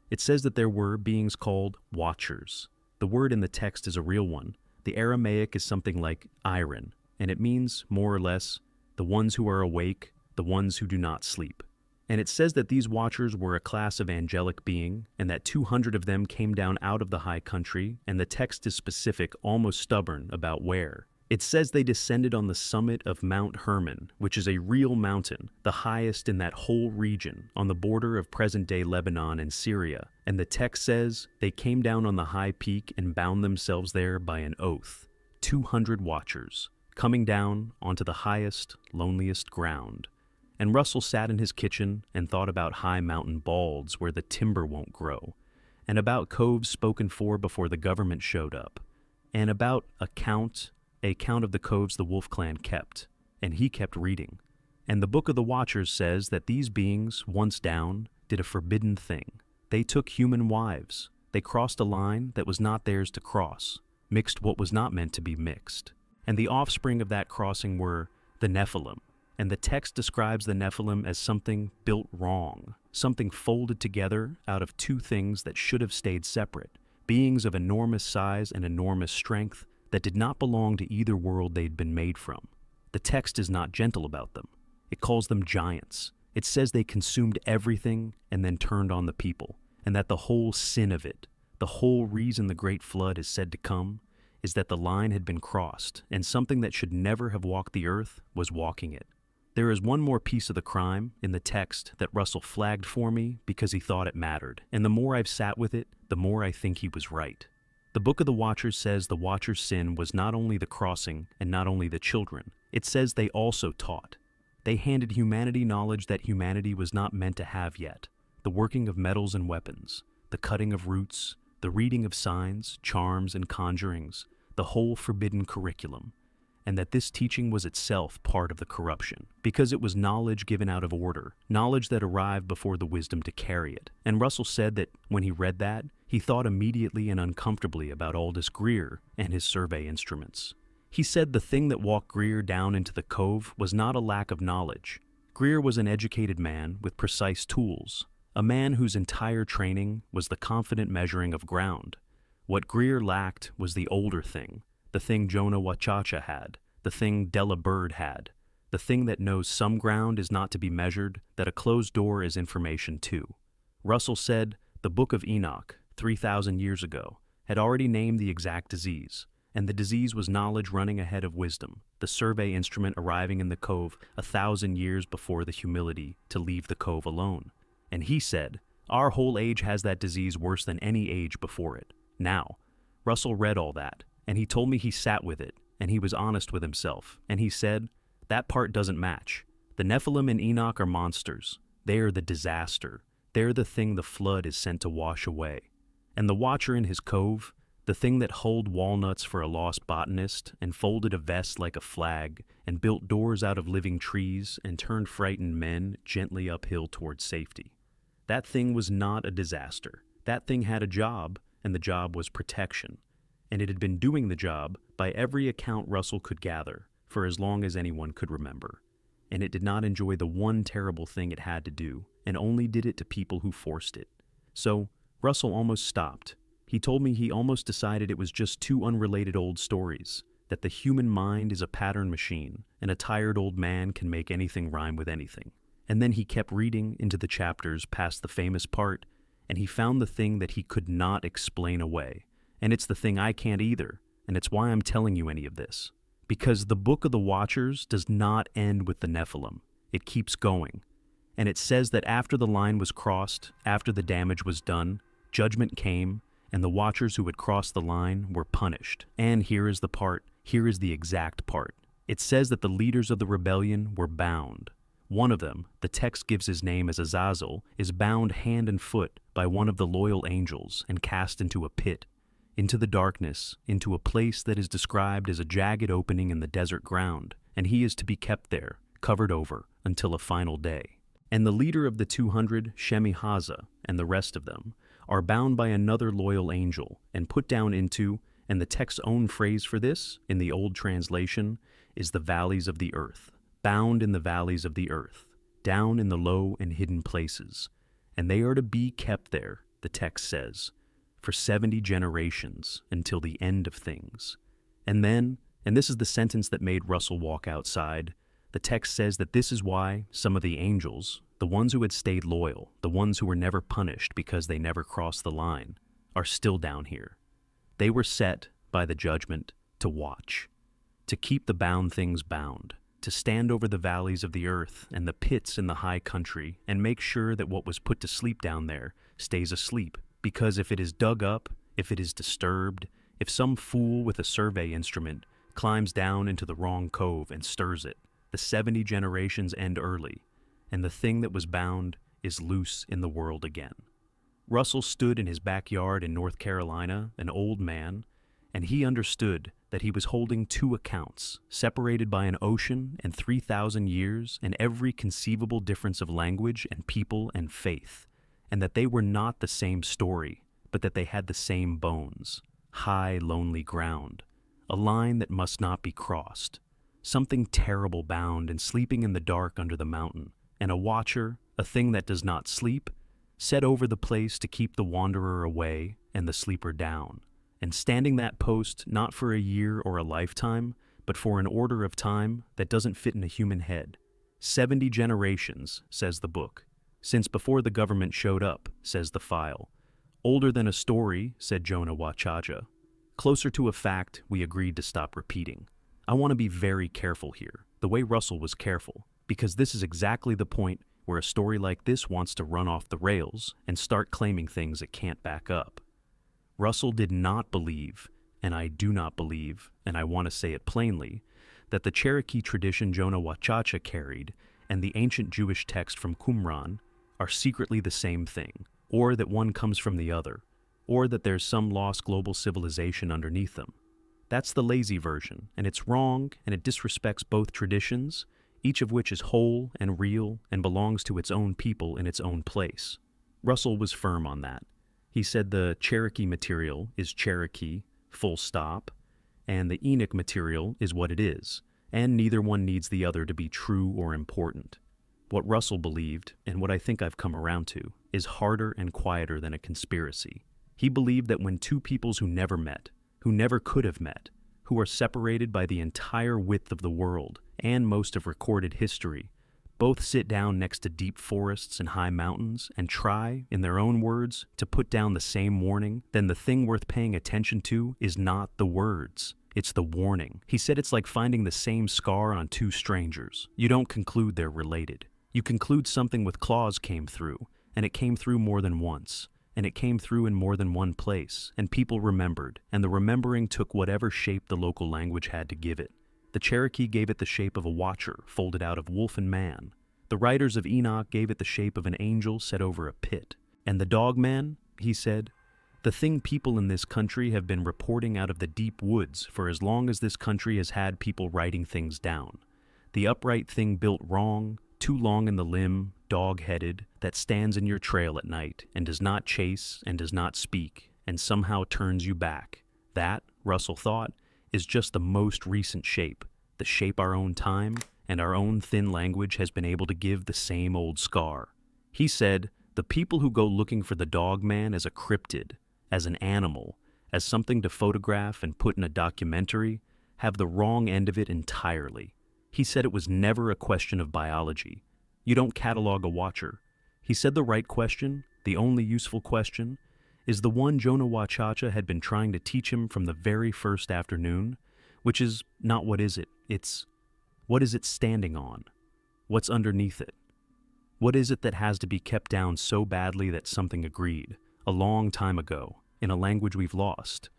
It says that there were beings called watchers. The word in the text is a real one. The Aramaic is something like iron, and it means, more or less, the ones who are awake, the ones who do not sleep. And it says that these watchers were a class of angelic being, and that 200 of them came down out of the high country, and the text is specific, almost stubborn, about where. It says they descended on the summit of Mount Hermon, which is a real mountain, the highest in that whole region, on the border of present-day Lebanon and Syria. And the text says they came down on the high peak and bound themselves there by an oath. 200 watchers, coming down onto the highest, loneliest ground. And Russell sat in his kitchen and thought about high mountain balds where the timber won't grow, and about coves spoken for before the government showed up, and about a count of the coves the Wolf Clan kept, and he kept reading. And the Book of the Watchers says that these beings, once down, did a forbidden thing. They took human wives. They crossed a line that was not theirs to cross, mixed what was not meant to be mixed. And the offspring of that crossing were the Nephilim. And the text describes the Nephilim as something built wrong, something folded together out of 2 things that should have stayed separate, beings of enormous size and enormous strength that did not belong to either world they'd been made from. The text is not gentle about them. It calls them giants. It says they consumed everything and then turned on the people, and that the whole sin of it, the whole reason the great flood is said to come, is that the line had been crossed, and something that should never have walked the earth was walking it. There is one more piece of the crime in the text that Russell flagged for me because he thought it mattered, and the more I've sat with it, the more I think he was right. The Book of the Watchers says the Watchers' sin was not only the crossing and not only the children. It says they also taught. They handed humanity knowledge that humanity was not meant to have yet, the working of metals and weapons, the cutting of roots, the reading of signs, charms, and conjurings, the whole forbidden curriculum, and that this teaching was itself part of the corruption, because it was knowledge given out of order, knowledge that arrived before the wisdom to carry it. And Russell said that when he read that, he thought immediately and uncomfortably about Aldous Greer and his survey instruments. He said the thing that walked Greer down into the cove was not a lack of knowledge. Greer was an educated man with precise tools, a man whose entire training was the confident measuring of ground. What Greer lacked was the older thing, the thing Jonah Wachacha had, the thing Della Bird had, the thing that knows some ground is not to be measured, that a closed door is information too. Russell said the Book of Enoch, 3,000 years ago, had already named the exact disease, and the disease was knowledge running ahead of wisdom, the survey instrument arriving in the cove 1,000 years before the humility to leave the cove alone. And he said, our whole age has that disease worse than any age before it. Now, Russell read all that, and he told me he sat with it, and he was honest with himself, and he said, that part doesn't match. The Nephilim and Enoch are monsters. They are the disaster. They're the thing the flood is sent to wash away. And the watcher in his cove, the thing that hulled walnuts for a lost botanist and folded a vest like a flag and built doors out of living trees and turned frightened men gently uphill towards safety. That thing was not a disaster. That thing had a job, and the job was protection. And it had been doing the job, by every account Russell could gather, for as long as anyone could remember. And it did not enjoy the one terrible thing it had to do, and only did it to people who forced it. So, Russell almost stopped. He told me he almost decided it was just two unrelated old stories, that the human mind is a pattern machine, and a tired old man can make anything rhyme with anything. And then he kept reading into the chapters past the famous part, and he found the thing that he could not explain away. And it's the thing I can't either, and it's why I'm telling you any of this. Because the Book of the Watchers does not end with the Nephilim. It keeps going. And it says that after the line was crossed, after the damage was done, judgment came, and the Watchers who had crossed the line were punished. And here is the exact part. It says that the leaders of the rebellion were bound. One of them, the text gives his name as Azazel, is bound hand and foot by one of the loyal angels and cast into a pit, into the darkness, into a place that is described as a jagged opening in the desert ground, and he is to be kept there, covered over, until a final day. And the leader of the 200, Shemi-Haza, and the rest of them, are bound by another loyal angel and put down into, and the text's own phrase for this, in the old translation, is the valleys of the earth, bound in the valleys of the earth, down in the low and hidden places. And they are to be kept there, the text says, for 70 generations until the end of things. And then, and this is the sentence that made Russell walk outside, the text says that this is why some of the angels, the ones who had stayed loyal, the ones who were never punished because they never crossed the line, are still down here. They were set by the judgment to watch, to keep the bound things bound, to stand over the valleys of the earth and the pits in the high country and make sure that what was put to sleep down there stays asleep. Because if it is dug up, if it is disturbed, if some fool with a survey instrument climbs down into the wrong cove and stirs it, the 70 generations end early, and the thing that was bound is loose in the world again. Russell stood in his backyard in North Carolina, an old man, and he understood that he was holding two accounts, separated by an ocean and 3,000 years and every conceivable difference of language and people and faith, and that they were not the same story, but that they had the same bones, high, lonely ground, a line that must not be crossed, something terrible bound and sleeping in the dark under the mountain, and a watcher, a thing that does not sleep, set over the place to keep the wanderer away and the sleeper down, and standing that post not for a year or a lifetime, but for an order of time that doesn't fit in a human head. 70 generations, says the book, since before the government showed up, says the file. Older than a story, said Jonah Wachacha. Closer to a fact we agreed to stop repeating. I want to be very careful here, the way Russell was careful, because this is exactly the point where a story like this wants to run off the rails and start claiming things it can't back up. Russell did not believe, and I do not believe, and I want to say it plainly, that the Cherokee tradition Jonah Wachacha carried and the ancient Jewish text from Qumran are secretly the same thing, or that one comes from the other, or that there's some lost global civilization underneath them. That's the lazy version, and it's wrong, and it disrespects both traditions, each of which is whole and real and belongs to its own people in its own place. Russell was firm on that. He said the Cherokee material is Cherokee, full stop, and the Enoch material is what it is, and neither one needs the other to be true or important. What Russell believed, and what I think I've come around to, is harder and quieter than a conspiracy. He believed that when two peoples who never met, who never could have met, who are separated by the entire width of the world and most of recorded history, both sit down next to deep forests and high mountains and try, in their own words, to put down the same warning, then the thing worth paying attention to is not the words. It's the warning. He said it's like finding the same scar on two strangers. You don't conclude they're related. You conclude something with claws came through, and it came through more than once, and it came through in more than one place, and people remembered, and the remembering took whatever shape the local language had to give it. The Cherokee gave it the shape of a watcher folded out of wolf and man. The writers of Enoch gave it the shape of an angel set over a pit. And the dogman, he said, the thing people in this country have been reporting out of the deep woods for as long as this country has had people writing things down. The upright thing built wrong, too long in the limb, dog-headed, that stands in your trail at night and does not chase and does not speak and somehow turns you back. That, Russell thought, is just the most recent shape, the shape our own time and our own thin language has been able to give the same old scar. He said, the people who go looking for the dogman as a cryptid, as an animal, as something to photograph and put in a documentary, have the wrong end of it entirely. He said it was never a question of biology. You don't catalog a watcher. He said the right question, the only useful question, is the one Jonah Wachacha had been trying to teach him from the very first afternoon, which is not what is it, it's what is it standing on? What's underneath it? What is it that has to be kept down so badly that something agreed, a long time ago, in a language we've lost,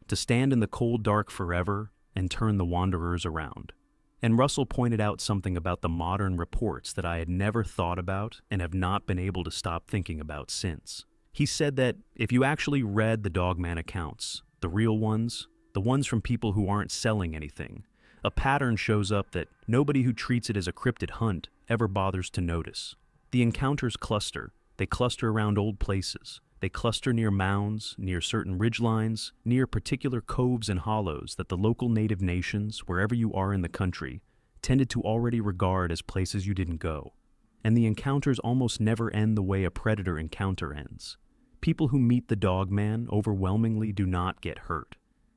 to stand in the cold dark forever and turn the wanderers around? And Russell pointed out something about the modern reports that I had never thought about and have not been able to stop thinking about since. He said that if you actually read the dogman accounts, the real ones, the ones from people who aren't selling anything, a pattern shows up that nobody who treats it as a cryptid hunt ever bothers to notice. The encounters cluster. They cluster around old places. They cluster near mounds, near certain ridgelines, near particular coves and hollows that the local native nations, wherever you are in the country, tended to already regard as places you didn't go. And the encounters almost never end the way a predator encounter ends. People who meet the dogman overwhelmingly do not get hurt.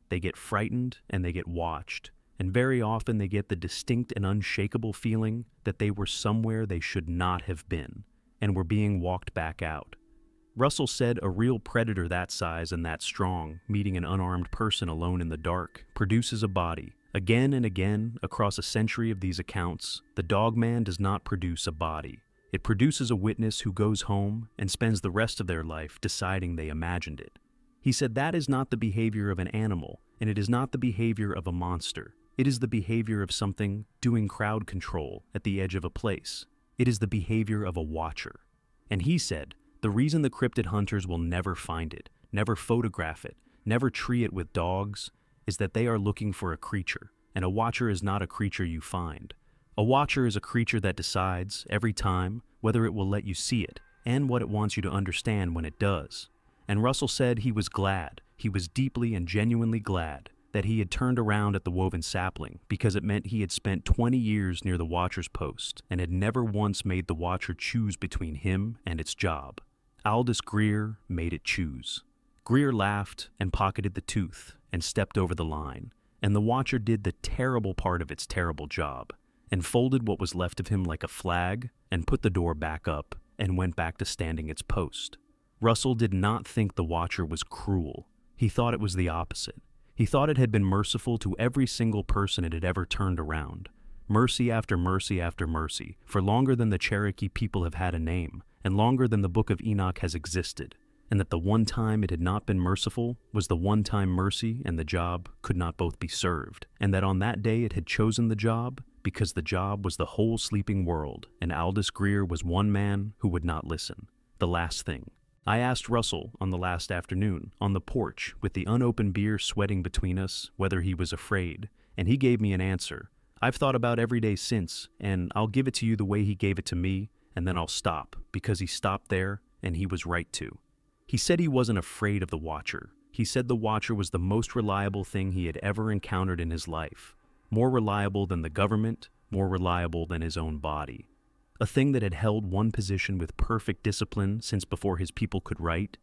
They get frightened and they get watched, and very often they get the distinct and unshakable feeling that they were somewhere they should not have been, and were being walked back out. Russell said a real predator that size and that strong, meeting an unarmed person alone in the dark, produces a body. Again and again, across a century of these accounts, the dogman does not produce a body. It produces a witness who goes home and spends the rest of their life deciding they imagined it. He said that is not the behavior of an animal, and it is not the behavior of a monster. It is the behavior of something doing crowd control at the edge of a place. It is the behavior of a watcher. And he said, the reason the cryptid hunters will never find it, never photograph it, never tree it with dogs, is that they are looking for a creature, and a watcher is not a creature you find. A watcher is a creature that decides, every time, whether it will let you see it, and what it wants you to understand when it does. And Russell said he was glad, he was deeply and genuinely glad, that he had turned around at the woven sapling, because it meant he had spent 20 years near the watcher's post, and had never once made the watcher choose between him and its job. Aldous Greer made it choose. Greer laughed and pocketed the tooth and stepped over the line, and the watcher did the terrible part of its terrible job, and folded what was left of him like a flag, and put the door back up, and went back to standing its post. Russell did not think the watcher was cruel. He thought it was the opposite. He thought it had been merciful to every single person it had ever turned around. Mercy after mercy after mercy, for longer than the Cherokee people have had a name, and longer than the Book of Enoch has existed, and that the one time it had not been merciful was the one time mercy and the job could not both be served, and that on that day it had chosen the job because the job was the whole sleeping world, and Aldous Greer was one man who would not listen. The last thing. I asked Russell on the last afternoon, on the porch, with the unopened beer sweating between us, whether he was afraid, and he gave me an answer. I've thought about every day since, and I'll give it to you the way he gave it to me, and then I'll stop, because he stopped there, and he was right to. He said he wasn't afraid of the watcher. He said the watcher was the most reliable thing he had ever encountered in his life. More reliable than the government, more reliable than his own body. A thing that had held one position with perfect discipline since before his people could write,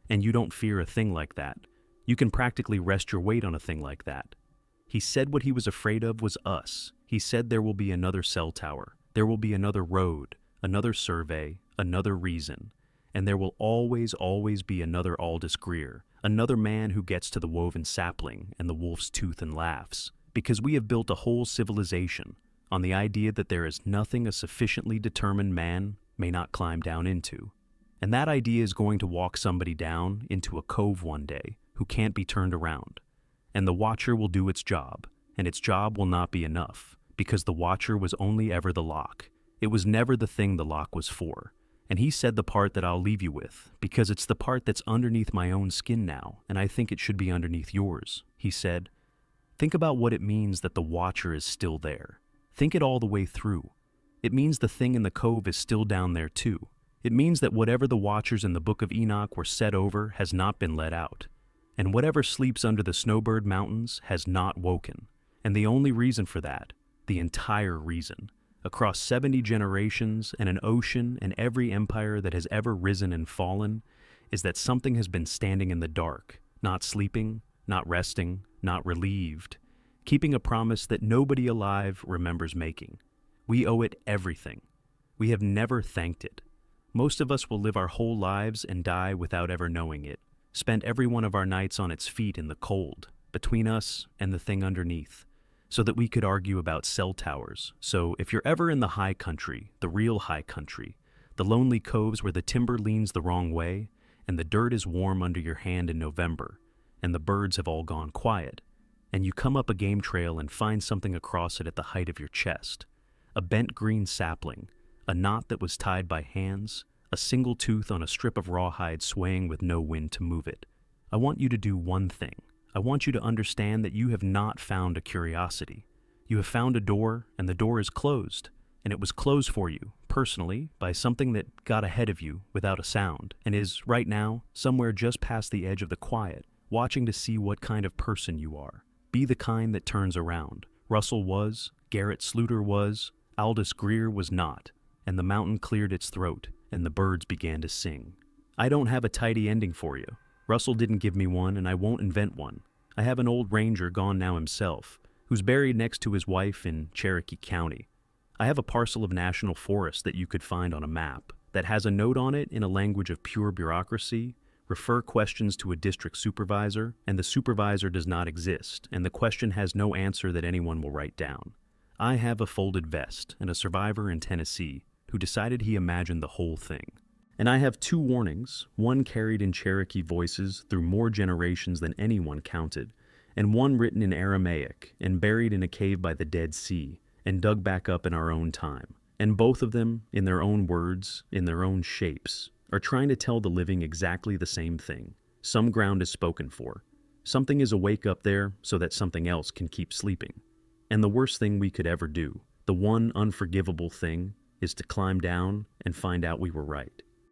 and you don't fear a thing like that. You can practically rest your weight on a thing like that. He said what he was afraid of was us. He said there will be another cell tower, there will be another road, another survey, another reason, and there will always, always be another Aldous Greer, another man who gets to the woven sapling and the wolf's tooth and laughs, because we have built a whole civilization on the idea that there is nothing a sufficiently determined man may not climb down into. And that idea is going to walk somebody down into a cove one day who can't be turned around. And the Watcher will do its job, and its job will not be enough, because the Watcher was only ever the lock. It was never the thing the lock was for. And he said the part that I'll leave you with, because it's the part that's underneath my own skin now, and I think it should be underneath yours. He said, think about what it means that the Watcher is still there. Think it all the way through. It means the thing in the cove is still down there too. It means that whatever the Watchers in the Book of Enoch were set over has not been let out. And whatever sleeps under the snowbird mountains has not woken. And the only reason for that, the entire reason, across 70 generations and an ocean and every empire that has ever risen and fallen, is that something has been standing in the dark, not sleeping, not resting, not relieved, keeping a promise that nobody alive remembers making. We owe it everything. We have never thanked it. Most of us will live our whole lives and die without ever knowing it, spent every one of our nights on its feet in the cold, between us and the thing underneath, so that we could argue about cell towers. So if you're ever in the high country, the real high country, the lonely coves where the timber leans the wrong way, and the dirt is warm under your hand in November, and the birds have all gone quiet, and you come up a game trail and find something across it at the height of your chest, a bent green sapling, a knot that was tied by hands, a single tooth on a strip of rawhide swaying with no wind to move it. I want you to do one thing. I want you to understand that you have not found a curiosity. You have found a door, and the door is closed, and it was closed for you, personally, by something that got ahead of you without a sound, and is, right now, somewhere just past the edge of the quiet, watching to see what kind of person you are. Be the kind that turns around. Russell was, Garrett Sluter was, Aldous Greer was not, and the mountain cleared its throat, and the birds began to sing. I don't have a tidy ending for you. Russell didn't give me one, and I won't invent one. I have an old ranger, gone now himself, who's buried next to his wife in Cherokee County. I have a parcel of national forest that you could find on a map that has a note on it in a language of pure bureaucracy: refer questions to a district supervisor, and the supervisor does not exist, and the question has no answer that anyone will write down. I have a folded vest and a survivor in Tennessee who decided he imagined the whole thing. And I have 2 warnings, one carried in Cherokee voices through more generations than anyone counted, and one written in Aramaic and buried in a cave by the Dead Sea and dug back up in our own time. And both of them, in their own words, in their own shapes, are trying to tell the living exactly the same thing. Some ground is spoken for. Something is awake up there so that something else can keep sleeping. And the worst thing we could ever do, the one unforgivable thing, is to climb down and find out we were right.